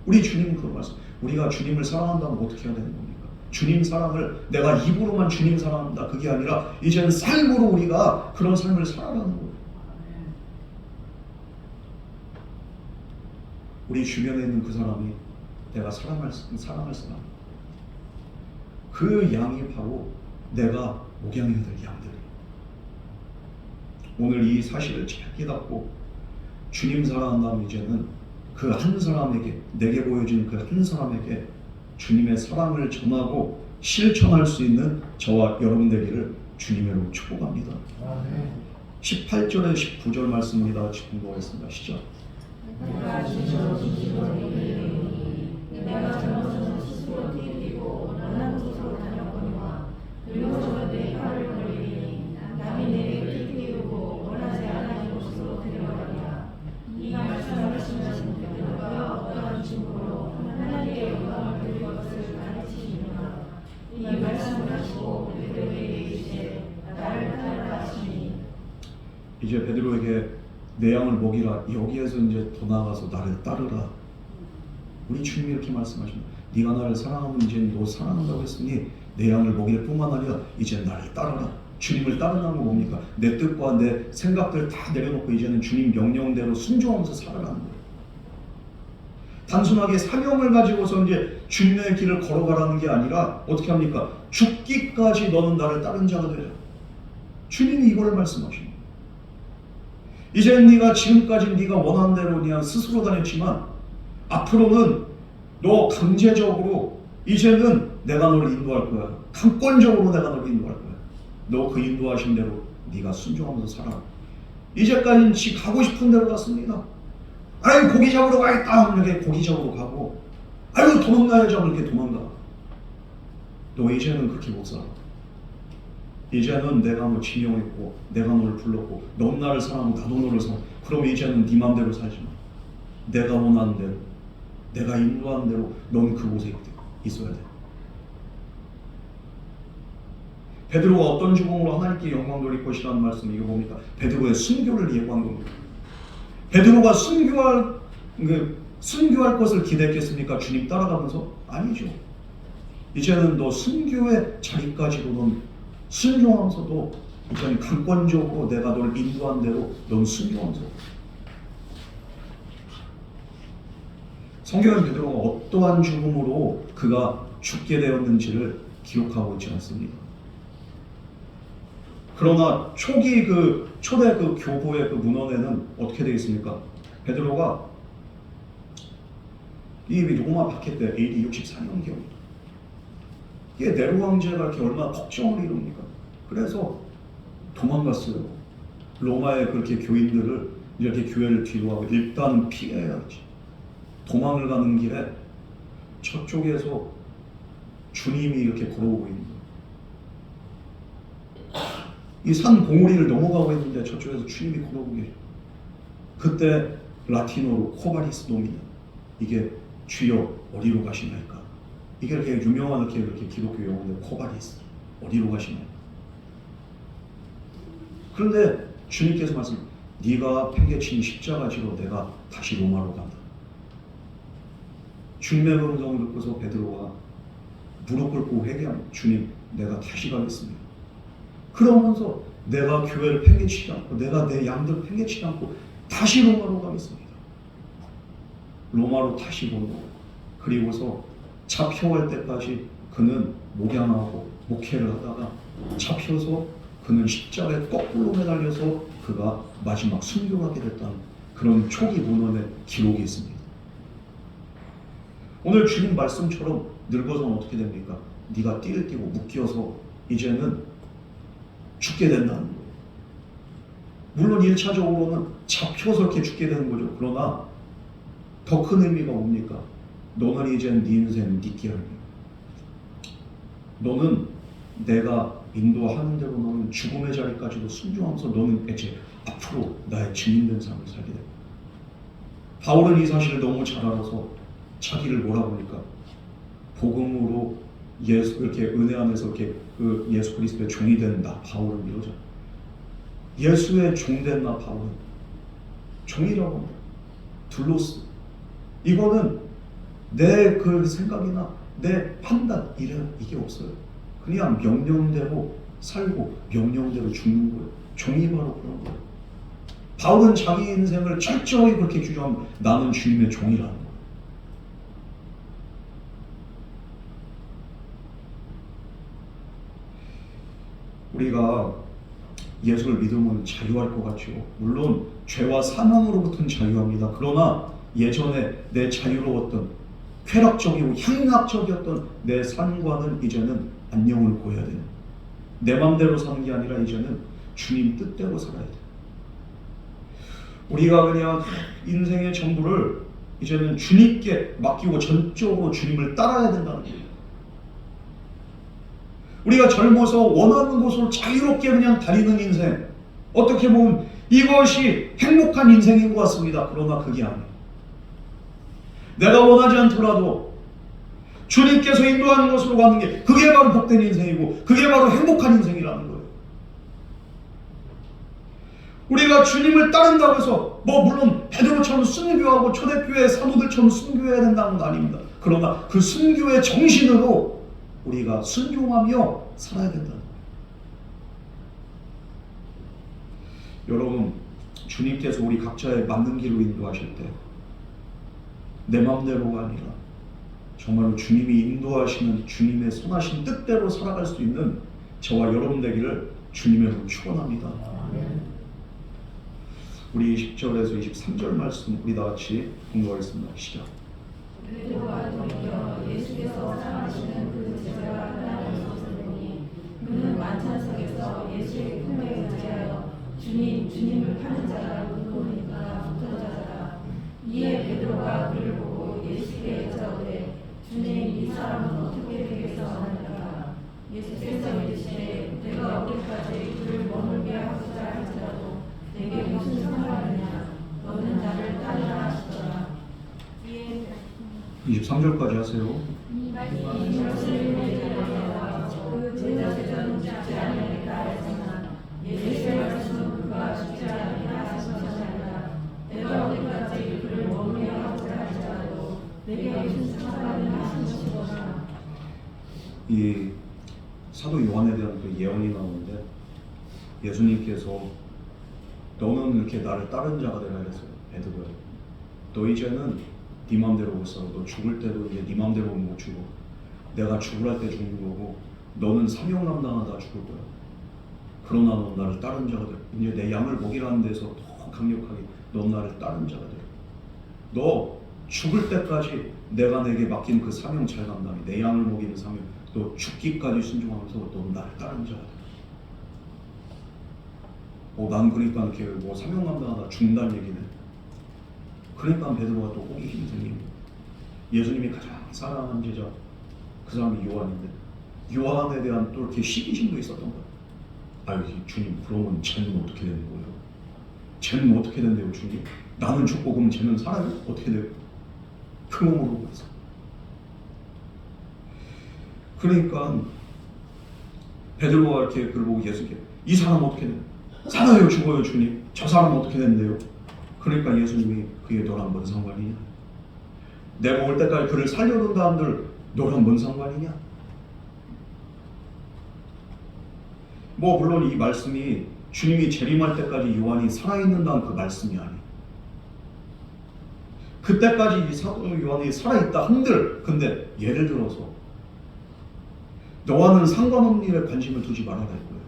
우리 주님은 그런 말씀. 우리가 주님을 사랑한다면 어떻게 해야 되는 겁니까? 주님 사랑을 내가 입으로만 주님 사랑한다 그게 아니라 이제는 삶으로 우리가 그런 삶을 살아가는 거예요. 우리 주변에 있는 그 사람이 내가 사랑할 사람, 그 양이 바로 내가 목양해야 될 양들이에요. 오늘 이 사실을 잘 깨닫고 주님 사랑한다면 이제는 그 한 사람에게, 내게 보여진 그 한 사람에게 주님의 사랑을 전하고 실천할 수 있는 저와 여러분 되기를 주님으로 축복합니다. 18절에 19절 말씀을 다 같이 공부하겠습니다. 시작. 내가 진실로 얘기하노니 내가 젊어서는 스스로 뛰고 원하는 곳으로 다녔거니와 늙어서는 내 팔을 벌리니 남이 내게 뛰고 원하지 않는 곳으로 데려가리라. 이 말씀을 하시는 베드로가 어떠한 증거로 하나님께 영광을 드릴 것을 가르치시느냐. 이 말씀을 하시고 베드로에게 이르시되 나를 따르라 하시니. 이제 베드로에게 내 양을 먹이라. 여기에서 이제 더 나아가서 나를 따르라. 우리 주님이 이렇게 말씀하십니다. 네가 나를 사랑하면 이제 너 사랑한다고 했으니 내 양을 먹일 뿐만 아니라 이제 나를 따르라. 주님을 따른다는 건 뭡니까? 내 뜻과 내 생각들 다 내려놓고 이제는 주님 명령대로 순종하면서 살아가는 거예요. 단순하게 사명을 가지고서 이제 주님의 길을 걸어가라는 게 아니라 어떻게 합니까? 죽기까지 너는 나를 따른 자가 되라. 주님이 이걸 말씀하십니다. 이제 네가 지금까지 네가 원하는 대로 그냥 스스로 다녔지만 앞으로는 너 강제적으로 이제는 내가 너를 인도할 거야. 강권적으로 내가 너를 인도할 거야. 너 그 인도하신 대로 네가 순종하면서 살아. 이제까지는 지 가고 싶은 대로 갔습니다. 아유 고기 잡으러 가겠다 이렇게 고기 잡으러 가고, 아유 도망가야지 이렇게 도망가. 너 이제는 그렇게 못 살아. 이제는 내가 너 지명했고 내가 너를 불렀고 넌 나를 사랑하고 나도 너를 사랑해. 그럼 이제는 네 맘대로 살지 마. 내가 원하는 대로, 내가 인도하는 대로 넌 그곳에 있어야 돼. 베드로가 어떤 죽음으로 하나님께 영광 돌릴 것이라는 말씀, 이거 뭡니까? 베드로의 순교를 예고한 겁니다. 베드로가 순교할 것을 기대했겠습니까? 주님 따라가면서? 아니죠. 이제는 너 순교의 자리까지도 넌 순종하면서도 이제는 강권적으로 내가 널 인도한 대로 넌 순종하면서. 성경은 베드로가 어떠한 죽음으로 그가 죽게 되었는지를 기록하고 있지 않습니다. 그러나 초대 그 교보의 그 문헌에는 어떻게 되어 있습니까? 베드로가 이 로마 박해 때 AD 64년경입니다. 이게 네로 황제가 이렇게 얼마나 걱정을 이룹니까? 그래서 도망갔어요. 로마의 그렇게 교인들을 이렇게 교회를 뒤로 하고 일단은 피해야지. 도망을 가는 길에 저쪽에서 주님이 이렇게 걸어오고 있는 거예요. 이 산 봉우리를 넘어가고 있는데 저쪽에서 주님이 걸어오고 계셔. 그때 라틴어로 코바리스 노미나, 이게 주여 어디로 가시나이까? 이게 이렇게 유명한 이렇게 기독교 용어인데 코바리스, 어디로 가시나이까? 그런데 주님께서 말씀, 네가 팽개친 십자가지로 내가 다시 로마로 간다. 주님의 음성을 듣고서 베드로가 무릎 꿇고 회개합니다. 주님, 내가 다시 가겠습니다. 그러면서 내가 교회를 팽개치지 않고 내가 내 양들을 팽개치지 않고 다시 로마로 가겠습니다. 로마로 다시 보내고, 그리고서 잡혀갈 때까지 그는 목양하고 목회를 하다가 잡혀서 그는 십자가에 거꾸로 매달려서 그가 마지막 순교하게 됐다는 그런 초기 문헌의 기록이 있습니다. 오늘 주님 말씀처럼 늙어서는 어떻게 됩니까? 네가 띠를 띠고 묶여서 이제는 죽게 된다는 거예요. 물론 1차적으로는 잡혀서 이렇게 죽게 되는 거죠. 그러나 더 큰 의미가 뭡니까? 너는 이제 네 인생 네 길. 너는 내가 인도하는 대로 너는 죽음의 자리까지도 순종하면서 너는 이제 앞으로 나의 증인된 삶을 살게 됩니다. 바울은 이 사실을 너무 잘 알아서 자기를 뭐라 보니까 복음으로 예수 이렇게 은혜 안에서 이렇게 그 예수 그리스도의 종이 된 나 바울은 이러죠. 예수의 종된 나 바울은 종이라고 합니다. 둘로스. 이거는 내 그 생각이나 내 판단 이게 없어요. 그냥 명령대로 살고 명령대로 죽는 거예요. 종이 바로 그런 거예요. 바울은 자기 인생을 철저히 그렇게 규정하면 나는 주님의 종이라는 거예요. 우리가 예수를 믿으면 자유할 것 같죠. 물론 죄와 사망으로부터는 자유합니다. 그러나 예전에 내 자유로웠던 쾌락적이고 향락적이었던 내 삶과는 이제는 안녕을 보여야 돼요. 내 맘대로 사는 게 아니라 이제는 주님 뜻대로 살아야 돼요. 우리가 그냥 인생의 전부를 이제는 주님께 맡기고 전적으로 주님을 따라야 된다는 거예요. 우리가 젊어서 원하는 곳으로 자유롭게 그냥 다니는 인생, 어떻게 보면 이것이 행복한 인생인 것 같습니다. 그러나 그게 아니에요. 내가 원하지 않더라도 주님께서 인도하는 곳으로 가는 게 그게 바로 복된 인생이고 그게 바로 행복한 인생이라는 거예요. 우리가 주님을 따른다고 해서 물론 베드로처럼 순교하고 초대교회 사도들처럼 순교해야 된다는 건 아닙니다. 그러나 그 순교의 정신으로 우리가 순종하며 살아야 된다는 거예요. 여러분, 주님께서 우리 각자의 맞는 길로 인도하실 때 내 마음대로가 아니라 정말로 주님이 인도하시는 주님의 선하신 뜻대로 살아갈 수 있는 저와 여러분 되기를 주님의 이름으로 축원합니다. 우리 20절에서 23절 말씀 우리 다 같이 공부하겠습니다. 시작. 베드로가 돌이켜 예수께서 사랑하시는 그 제자가 하나를 보니 그는 만찬석에서 예수의 품에 의지하여 주님을 파는 자라고 보니까 붙어자라. 이에 베드로가 그를 보고 예수께 여짜오되 주님, 이 사람은 어떻게 되겠어 하니까 예수께서 이르시되 내가 어디까지 그를 머물게 하고자 할지라도 내게 무슨 상관이냐. 너는 나를 따르라 하시더라. 23절까지 하세요. 이 말씀을 그 제자는 죽지 아니하겠다 하였으나 예수의 말씀은 그가 죽지 아니하겠다 하신 것이 아니라 내가 어디까지 그를 머물게 하고자 할지라도 내게 무슨 상관이냐 하신 것이구나. 이 사도 요한에 대한 그 예언이 나오는데 예수님께서 너는 이렇게 나를 따른 자가 되라 그랬어요. 베드로야, 너 이제는 네 맘대로 못 살아. 너 죽을 때도 이제 네 맘대로 못 죽어. 내가 죽으라 때 죽는 거고 너는 사명 감당하다 죽을 거야. 그러나 넌 나를 따른 자가 돼. 이제 내 양을 먹이라는 데서 더 강력하게 넌 나를 따른 자가 돼. 너 죽을 때까지 내가 내게 맡긴 그 사명 잘 감당해. 내 양을 먹이는 사명. 너 죽기까지 순종하면서 넌 나를 따른 자가 돼. 난 그러니까 이렇게 사명 감당하다 죽는다는 얘기네. 그러니까 베드로가 또 호기심이 생깁니다. 예수님이 가장 사랑하는 제자, 그 사람이 요한인데 요한에 대한 또 이렇게 시기심도 있었던 거예요. 아유 주님, 그러면 쟤는 어떻게 되는 거예요? 쟤는 어떻게 된대요 주님? 나는 죽고 그럼 쟤는 살아요? 어떻게 돼요? 그 몸으로 그래서. 그러니까 베드로가 이렇게 그걸 보고 예수께 이 사람 어떻게 돼요? 살아요 죽어요 주님? 저 사람 어떻게 된대요? 그러니까 예수님이 그게 너랑 뭔 상관이냐? 내가 올 때까지 그를 살려둔다 한들 너랑 뭔 상관이냐? 물론 이 말씀이 주님이 재림할 때까지 요한이 살아있는다는 그 말씀이 아니에요. 그때까지 이 사도 요한이 살아있다 한들, 근데 예를 들어서 너와는 상관없는 일에 관심을 두지 말아야 할 거예요.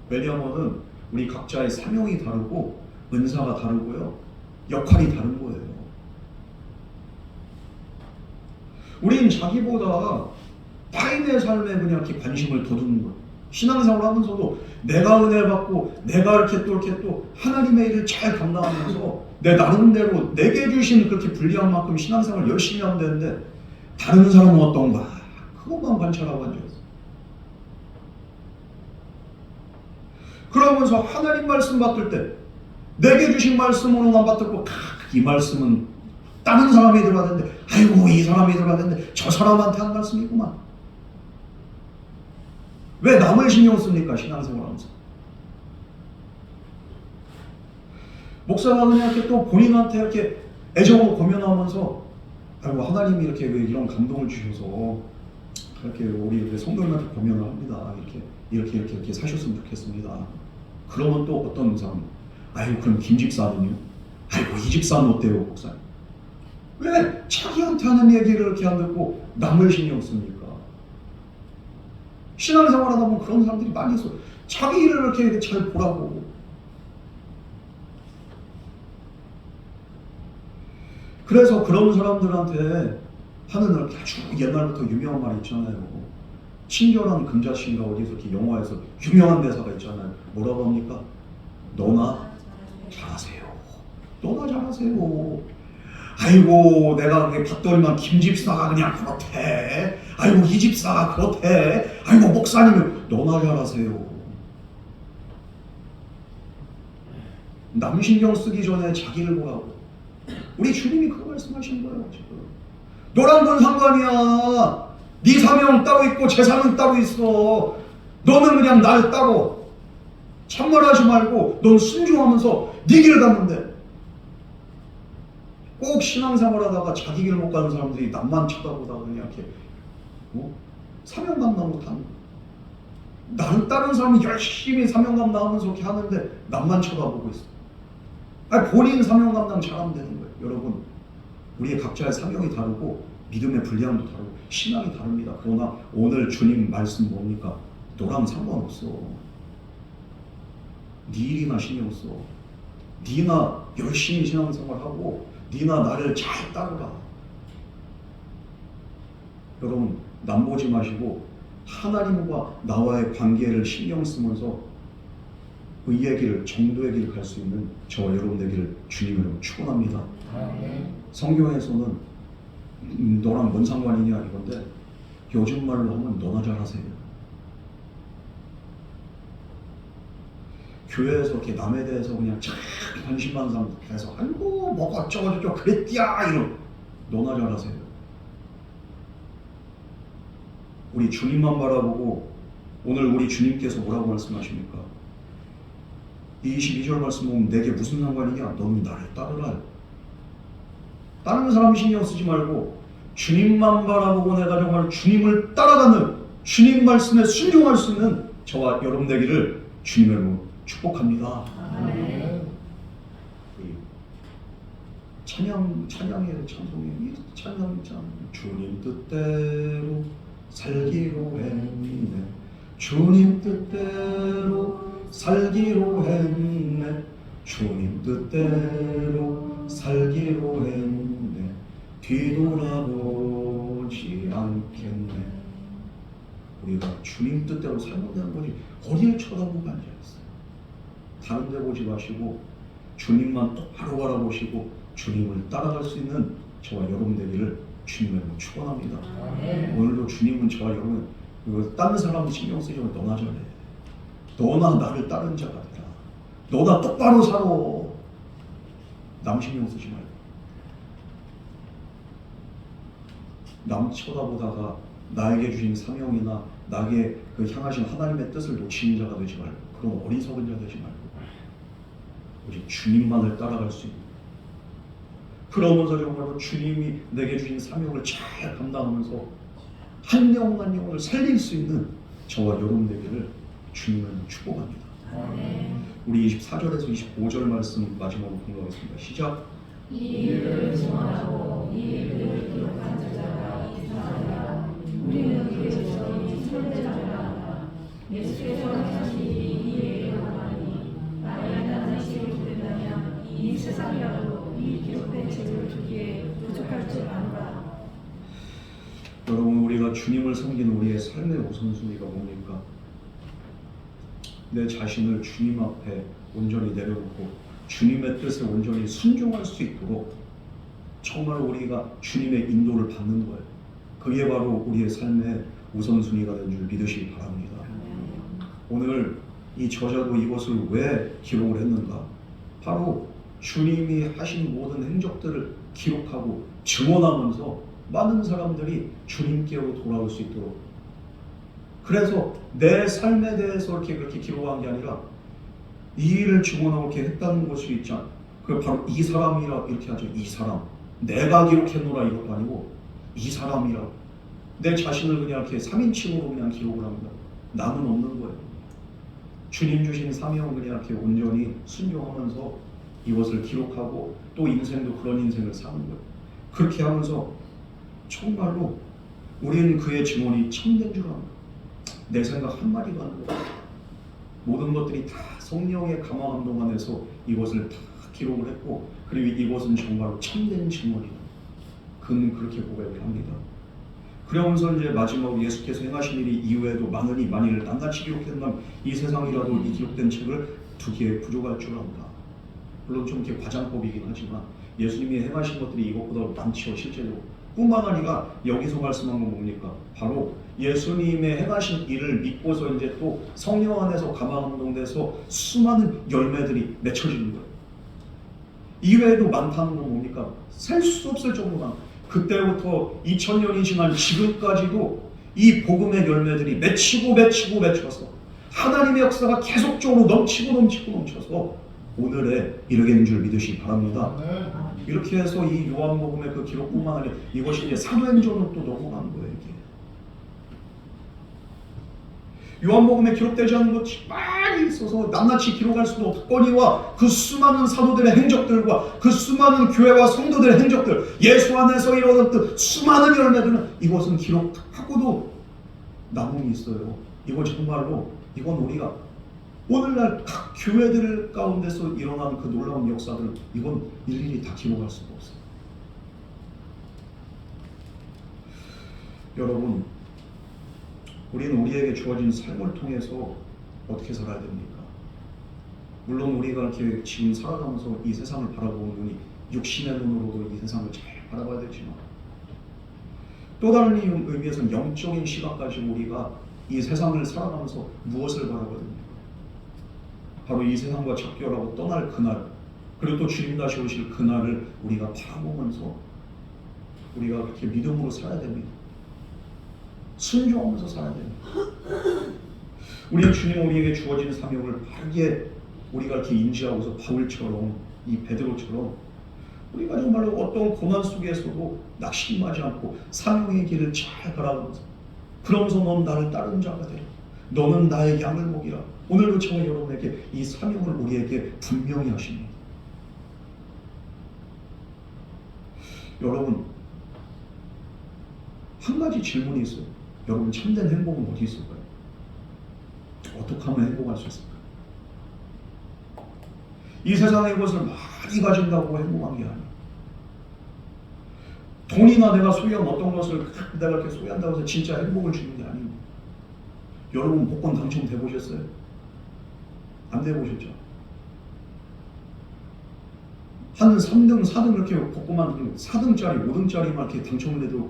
왜냐하면은 우리 각자의 사명이 다르고 은사가 다르고요, 역할이 다른 거예요. 우린 자기보다 타인의 삶에 그냥 이렇게 관심을 더 두는 거예요. 신앙생활 하면서도 내가 은혜 받고 내가 이렇게 또 하나님의 일을 잘 감당하면서 내 나름대로 내게 주신 그렇게 불리한 만큼 신앙생활 열심히 하면 되는데 다른 사람은 어떤가 그것만 관찰하고 앉아있어. 그러면서 하나님 말씀 받을 때 내게 주신 말씀으로만 받듣고 이 말씀은 다른 사람이 들어봤는데 아이고 이 사람이 들어봤는데 저 사람한테 한 말씀이구만. 왜 남을 신경 씁니까? 신앙생활하면서 목사가 그냥 이렇게 또 본인한테 이렇게 애정으로 고면하면서 아이고 하나님이 이렇게 이런 감동을 주셔서 이렇게 우리 성도님한테 고면을 합니다. 이렇게 사셨으면 좋겠습니다. 그러면 또 어떤 사람 아이고 그럼 김 집사는요? 아이고 이 집사는 어때요 목사님? 왜 자기한테 하는 얘기를 이렇게 안 듣고 남을 신경 씁니까? 신앙생활 하다 보면 그런 사람들이 많이 있어. 자기 일을 이렇게 잘 보라고. 그래서 그런 사람들한테 하는 이렇게 아주 옛날부터 유명한 말이 있잖아요. 친절한 금자씨인가 어디서 이렇게 영화에서 유명한 대사가 있잖아요. 뭐라고 합니까? 너나 잘하세요. 너나 잘하세요. 아이고 내가 봤더니만 김 집사가 그냥 그렇대. 아이고 이 집사가 그렇대. 아이고 목사님은 너나 잘하세요. 남 신경 쓰기 전에 자기를 보라고. 우리 주님이 그거 말씀하신 거예요. 지금 너랑 뭔 상관이야. 네 사명 따로 있고 제 사명 따로 있어. 너는 그냥 날 따로 참말하지 말고 넌 순종하면서 네 길을 가면 돼. 꼭 신앙생활 하다가 자기 길 못 가는 사람들이 남만 쳐다보다가 그냥 이렇게 사명 감당 못하는 거야. 나는 다른 사람이 열심히 사명 감당하면서 이렇게 하는데 남만 쳐다보고 있어. 아니 본인 사명 감당 잘하면 되는 거예요. 여러분 우리의 각자의 사명이 다르고 믿음의 분량도 다르고 신앙이 다릅니다. 그러나 오늘 주님 말씀 뭡니까? 너랑 상관없어. 네 일이나 신경 써. 네나 열심히 신앙생활하고 네나 나를 잘 따르라. 여러분 남 보지 마시고 하나님과 나와의 관계를 신경 쓰면서 의의 길, 정도의 길을 갈 수 있는 저와 여러분 되기를 주님으로 축원합니다. 성경에서는 너랑 뭔 상관이냐 이건데 요즘 말로 하면 너나 잘하세요. 교회에서 이렇게 남에 대해서 그냥 참 관심 많은 사람들 계속 아이고 뭐가 어쩌고저쩌고 그랬디야 이런 너나 잘하세요. 우리 주님만 바라보고 오늘 우리 주님께서 뭐라고 말씀하십니까? 22절 말씀 보면 내게 무슨 상관이냐? 너는 나를 따르라. 다른 사람 신경 쓰지 말고 주님만 바라보고 내가 정말 주님을 따라가는 주님 말씀에 순종할 수 있는 저와 여러분 되기를 주님으로 축복합니다. 찬양의 찬송 주님 뜻대로 살기로 했네. 주님 뜻대로 살기로 했네. 주님 뜻대로 살기로 했네. 뒤돌아보지 않겠네. 우리가 주님 뜻대로 살면 되는 거지 어디를 쳐다보고 앉아있어요. 다른 데 보지 마시고 주님만 똑바로 바라보시고 주님을 따라갈 수 있는 저와 여러분 되기를 주님으로 축원합니다. 오늘도 주님은 저와 여러분 다른 사람 신경 쓰지 말고 너나 잘해. 너나 나를 따르는 자가 되라. 너나 똑바로 살아. 남 신경 쓰지 말고. 남 쳐다보다가 나에게 주신 사명이나 나에게 향하신 하나님의 뜻을 놓치는 자가 되지 말고 그런 어리석은 자 되지 말고 오직 주님만을 따라갈 수 있는 그러면서 정말로 주님이 내게 주신 사명을 잘 감당하면서 한 영혼 한 영혼을 살릴 수 있는 저와 여러분 되기를 주님을 축복합니다. 우리 24절에서 25절 말씀 마지막으로 공부하겠습니다. 시작. 이 일을 증언하고 이 일을 기록한 자가 이스라엘아, 우리는 그에서 이 선대자라. 예수께서 하신 이 일을 하나니 만약 나는 책을 주된다면 이 세상이라도 이 기록된 책을 주기에 부족할 줄 아노라. 여러분 우리가 주님을 섬기는 우리의 삶의 우선순위가 뭡니까? 내 자신을 주님 앞에 온전히 내려놓고 주님의 뜻에 온전히 순종할 수 있도록 정말 우리가 주님의 인도를 받는 거예요. 그게 바로 우리의 삶의 우선순위가 된 줄 믿으시기 바랍니다. 오늘 이 저자도 이것을 왜 기록을 했는가? 바로 주님이 하신 모든 행적들을 기록하고 증언하면서 많은 사람들이 주님께로 돌아올 수 있도록, 그래서 내 삶에 대해서 그렇게 기록한 게 아니라 이 일을 증언하고 이렇게 했다는 것이 있잖아. 그 바로 이 사람이라 이렇게 하죠. 이 사람. 내가 기록했노라 이것도 아니고 이 사람이라. 내 자신을 그냥 이렇게 3인칭으로 그냥 기록을 합니다. 남은 없는 거예요. 주님 주신 사명을 그냥 이렇게 온전히 순종하면서 이것을 기록하고 또 인생도 그런 인생을 사는 거예요. 그렇게 하면서 정말로 우리는 그의 증언이 참된 줄 압니다. 내 생각 한마디도 안 들어요. 모든 것들이 다 성령의 감화 감동 안에서 이것을 다 기록을 했고, 그리고 이것은 정말로 참된 증언이다. 그는 그렇게 고백을 합니다. 그러면서 이제 마지막으로 예수께서 행하신 일이 이후에도 많으니 만일 낱낱이 기록된다면 이 세상이라도 이 기록된 책을 두기에 부족할 줄 안다. 물론 좀 이렇게 과장법이긴 하지만 예수님이 행하신 것들이 이것보다 많죠. 실제로 뿐만 아니라 여기서 말씀한 건 뭡니까? 바로 예수님의 행하신 일을 믿고서 이제 또 성령 안에서 감화 감동돼서 수많은 열매들이 맺혀지는 거예요. 이외에도 많다는 건 뭡니까? 셀 수 없을 정도로 많아요. 그때부터 2000년이 지난 지금까지도 이 복음의 열매들이 맺혀서 하나님의 역사가 계속적으로 넘쳐서 오늘에 이르게 된 줄 믿으시기 바랍니다. 이렇게 해서 이 요한복음의 그 기록뿐만 아니라 이것이 이제 사도행전으로 또 넘어가는 거예요. 이게 요한복음에 기록되지 않은 것이 많이 있어서 낱낱이 기록할 수도 없거니와 그 수많은 사도들의 행적들과 그 수많은 교회와 성도들의 행적들, 예수 안에서 이루어졌던 수많은 열매들은 이것은 기록하고도 남음이 있어요. 이건 정말로 이건 우리가 오늘날 각 교회들 가운데서 일어나는 그 놀라운 역사들을 이건 일일이 다 기록할 수가 없어요. 여러분, 우리는 우리에게 주어진 삶을 통해서 어떻게 살아야 됩니까? 물론 우리가 이렇게 지금 살아가면서 이 세상을 바라보는 눈이 육신의 눈으로도 이 세상을 잘 바라봐야 되지만 또 다른 의미에서는 영적인 시각까지 우리가 이 세상을 살아가면서 무엇을 바라봐야 됩니까? 바로 이 세상과 작별하고 떠날 그날, 그리고 또 주님 다시 오실 그날을 우리가 바라보면서 우리가 그렇게 믿음으로 살아야 됩니다. 순종하면서 살아야 됩니다. 우리 주님 우리에게 주어진 사명을 바르게 우리가 이렇게 인지하고서 바울처럼 이 베드로처럼 우리가 정말로 어떤 고난 속에서도 낙심하지 않고 사명의 길을 잘 바라보면서 그러면서 넌 나를 따르는 자가 되라. 너는 나의 양을 먹이라. 오늘도 제가 여러분에게 이 사명을 우리에게 분명히 하십니다. 여러분, 한 가지 질문이 있어요. 여러분, 참된 행복은 어디 있을까요? 어떻게 하면 행복할 수 있을까요? 이 세상의 것을 많이 가진다고 행복한 게 아니에요. 돈이나 내가 소유한 어떤 것을 내가 이렇게 소유한다고 해서 진짜 행복을 주는 게 아닙니다. 여러분 복권 당첨돼 보셨어요? 안 돼 보셨죠? 한 3등, 4등 이렇게 복권만 4등짜리, 5등짜리만 이렇게 당첨돼도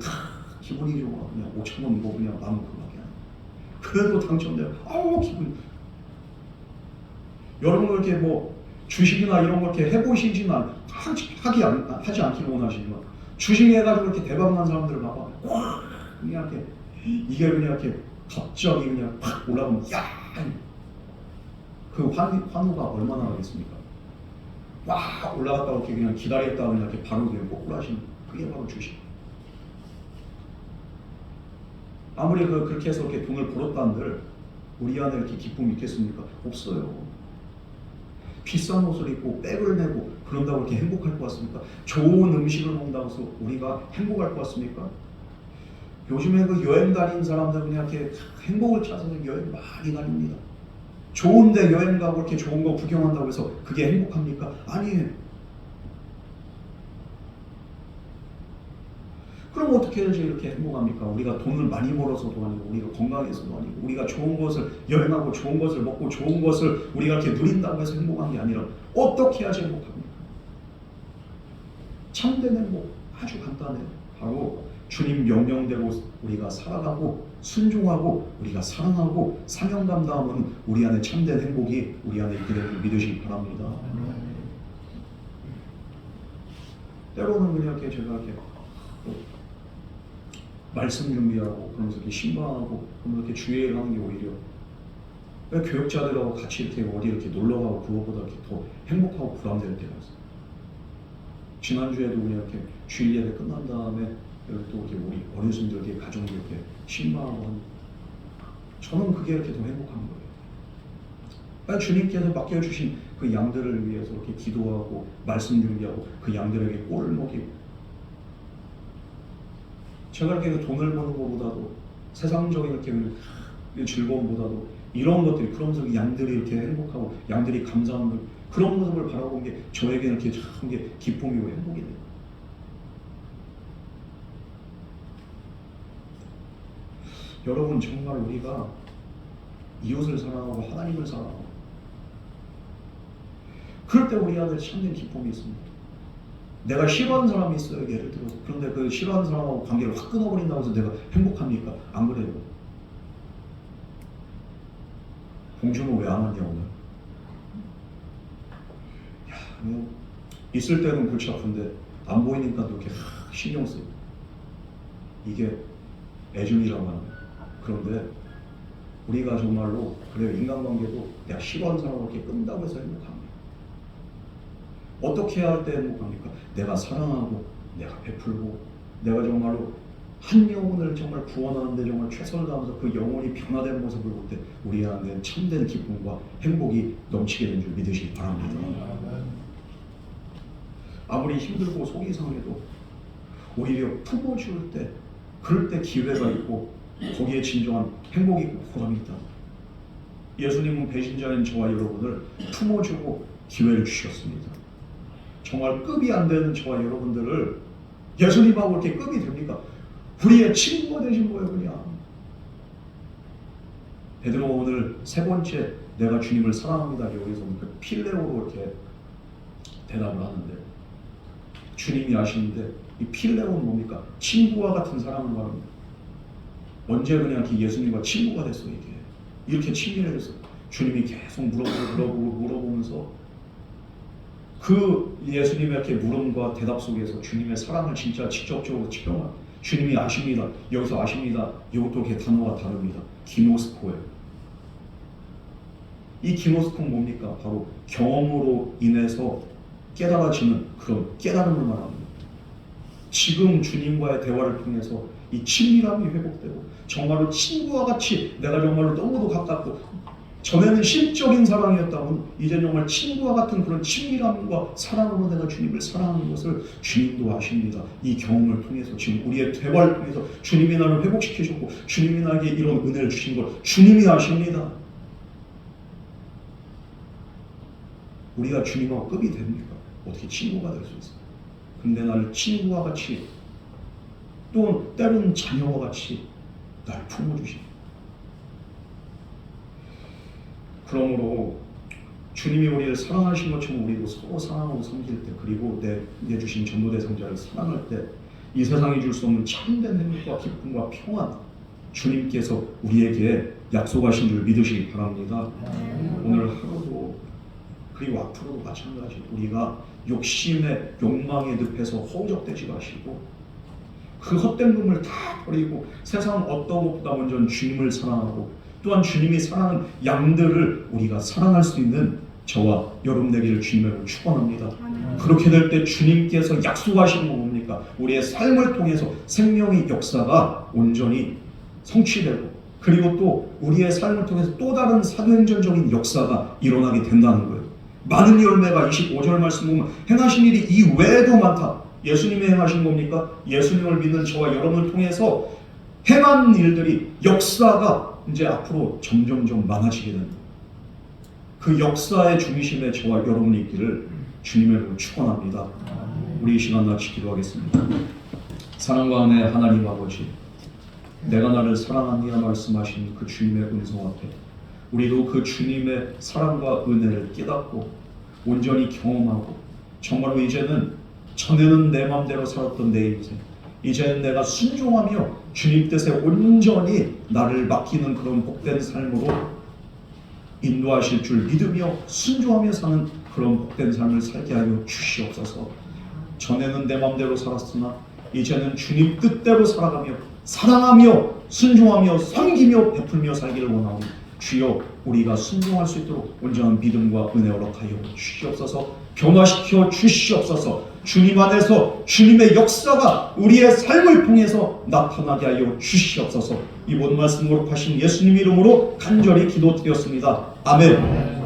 기분이 좋아. 그냥 5,000원 뭐 그냥 남은 그거야. 그래도 당첨돼요. 아우 기분. 여러분 이렇게 뭐 주식이나 이런 거 이렇게 해보시지만 하지 않기를 원하시지만 주식해가지고 이렇게 대박난 사람들을 봐봐. 와 그냥 이렇게 이게 그냥 이렇게 갑자기 그냥 팍 올라가면 야 그 환호가 얼마나 하겠습니까? 와 올라갔다가 이렇게 그냥 기다렸다가 그냥 이렇게 바로 그냥 꼬꾸라시는 그게 바로 주식. 아무리 그렇게 해서 이렇게 돈을 벌었다는들 우리 안에 이렇게 기쁨이 있겠습니까? 없어요. 비싼 옷을 입고 백을 메고 그런다고 이렇게 행복할 것 같습니까? 좋은 음식을 먹는다고 해서 우리가 행복할 것 같습니까? 요즘에 그 여행 다니는 사람들 그냥 이렇게 행복을 찾아서 여행 많이 다닙니다. 좋은데 여행 가고 이렇게 좋은 거 구경한다고 해서 그게 행복합니까? 아니에요. 그럼 어떻게 해야지 이렇게 행복합니까? 우리가 돈을 많이 벌어서도 아니고, 우리가 건강해서도 아니고, 우리가 좋은 것을 여행하고 좋은 것을 먹고 좋은 것을 우리가 이렇게 누린다고 해서 행복한 게 아니라 어떻게 해야지 행복합니까? 참된 행복 아주 간단해요. 바로 주님 명령대로 우리가 살아가고 순종하고 우리가 사랑하고 사명 감당하면 우리 안에 참된 행복이 우리 안에 있게 되는 걸 믿으시기 바랍니다. 때로는 그냥 이렇게 제가 이렇게 말씀 준비하고 그러면서 이렇게 신방하고 그러면서 이렇게 주의해 가는 게 오히려 교역자들하고 같이 이렇게 어디 이렇게 놀러 가고 그것보다 이렇게 더 행복하고 보람될 때가 있어요. 지난주에도 그냥 이렇게 주일 예배 끝난 다음에 또 이렇게 우리 어르신들 가정들 이렇게 신방하고 하는, 저는 그게 이렇게 더 행복한 거예요. 주님께서 맡겨주신 그 양들을 위해서 이렇게 기도하고 말씀 준비하고 그 양들에게 꼴을 먹이고, 제가 이렇게 돈을 버는 것보다도 세상적인 이렇게 즐거움보다도 이런 것들이, 그러면서 양들이 이렇게 행복하고 양들이 감사하는 그런 모습을 바라본 게 저에게는 이렇게 참 게 기쁨이고 행복이 돼요. 여러분, 정말 우리가 이웃을 사랑하고 하나님을 사랑하고 그럴 때 우리 안에 참된 기쁨이 있습니다. 내가 싫어하는 사람이 있어요, 예를 들어서. 그런데 그 싫어하는 사람하고 관계를 확 끊어버린다고 해서 내가 행복합니까? 안 그래요. 공주는 왜 안 왔냐 오늘? 뭐 있을 때는 골치 아픈데 안 보이니까 또 이렇게 신경 쓰여. 이게 애증이라고 하는 거예요. 그런데 우리가 정말로 그래요. 인간관계도 내가 싫어하는 사람하고 이렇게 끈다고 해서 행복합니다. 어떻게 할 때 행복합니까? 내가 사랑하고 내가 베풀고 내가 정말로 한 영혼을 정말 구원하는데 정말 최선을 다하면서 그 영혼이 변화된 모습을 볼 때 우리 안에 참된 기쁨과 행복이 넘치게 된 줄 믿으시기 바랍니다. 아무리 힘들고 속이 상해도 오히려 품어줄 때, 그럴 때 기회가 있고 거기에 진정한 행복이 있고 보람이 있다. 예수님은 배신자인 저와 여러분을 품어주고 기회를 주셨습니다. 정말 급이 안 되는 저와 여러분들을 예수님하고 이렇게 급이 됩니까? 우리의 친구가 되신 거예요, 그냥. 베드로가 오늘 세 번째 내가 주님을 사랑합니다. 여기서 그 필레오로 이렇게 대답을 하는데, 주님이 아시는데 이 필레오는 뭡니까? 친구와 같은 사랑을 말합니다. 언제 그냥 예수님과 친구가 됐어, 이게. 이렇게 친밀해졌어. 주님이 계속 물어보면서 그 예수님의 이렇게 물음과 대답 속에서 주님의 사랑을 진짜 직접적으로 체험한, 주님이 아십니다. 여기서 아십니다. 이것도 이렇게 단어가 다릅니다. 기노스코예요. 이 기노스코는 뭡니까? 바로 경험으로 인해서 깨달아지는 그런 깨달음을 말합니다. 지금 주님과의 대화를 통해서 이 친밀함이 회복되고 정말로 친구와 같이 내가 정말로 너무도 가깝고, 전에는 심적인 사랑이었다면 이제 정말 친구와 같은 그런 친밀함과 사랑으로 내가 주님을 사랑하는 것을 주님도 아십니다. 이 경험을 통해서 지금 우리의 대화를 통해서 주님이 나를 회복시키셨고 주님이 나에게 이런 은혜를 주신 걸 주님이 아십니다. 우리가 주님하고 급이 됩니까? 어떻게 친구가 될 수 있어요? 근데 나를 친구와 같이, 또 때로는 자녀와 같이 날 품어주십니다. 그러므로 주님이 우리를 사랑하신 것처럼 우리도 서로 사랑하고 섬길 때, 그리고 내주신 전도 대상자를 사랑할 때 이 세상이 줄 수 없는 참된 행복과 기쁨과 평안, 주님께서 우리에게 약속하신 줄 믿으시기 바랍니다. 오늘 하루도 그리고 앞으로도 마찬가지, 우리가 욕심의 욕망의 늪에서 허우적대지 마시고 그 헛된 꿈을 다 버리고 세상 어떤 것보다 먼저 주님을 사랑하고 또한 주님이 사랑하는 양들을 우리가 사랑할 수 있는 저와 여러분 되기를 주님으로 축원합니다. 그렇게 될 때 주님께서 약속하시는 건 뭡니까? 우리의 삶을 통해서 생명의 역사가 온전히 성취되고, 그리고 또 우리의 삶을 통해서 또 다른 사도행전적인 역사가 일어나게 된다는 거예요. 많은 열매가 25절 말씀 보면 행하신 일이 이 외에도 많다. 예수님이 행하신 겁니까? 예수님을 믿는 저와 여러분을 통해서 행한 일들이, 역사가 이제 앞으로 점점점 많아지게 된다. 그 역사의 중심에 저와 여러분이 있기를 주님의 이름으로 축원합니다. 우리 이 시간 같이 기도하겠습니다. 사랑과 은혜 하나님 아버지, 내가 나를 사랑하니라 말씀하신 그 주님의 음성 앞에 우리도 그 주님의 사랑과 은혜를 깨닫고 온전히 경험하고 정말로 이제는 전에는 내 마음대로 살았던 내 인생, 이제는 내가 순종하며 주님 뜻에 온전히 나를 맡기는 그런 복된 삶으로 인도하실 줄 믿으며 순종하며 사는 그런 복된 삶을 살게 하여 주시옵소서. 전에는 내 마음대로 살았으나 이제는 주님 뜻대로 살아가며 사랑하며 순종하며 섬기며 베풀며 살기를 원하오니 주여 우리가 순종할 수 있도록 온전한 믿음과 은혜 허락하여 주시옵소서. 변화시켜 주시옵소서. 주님 안에서 주님의 역사가 우리의 삶을 통해서 나타나게 하여 주시옵소서. 이 모든 말씀 거룩하신 예수님 이름으로 간절히 기도드렸습니다. 아멘.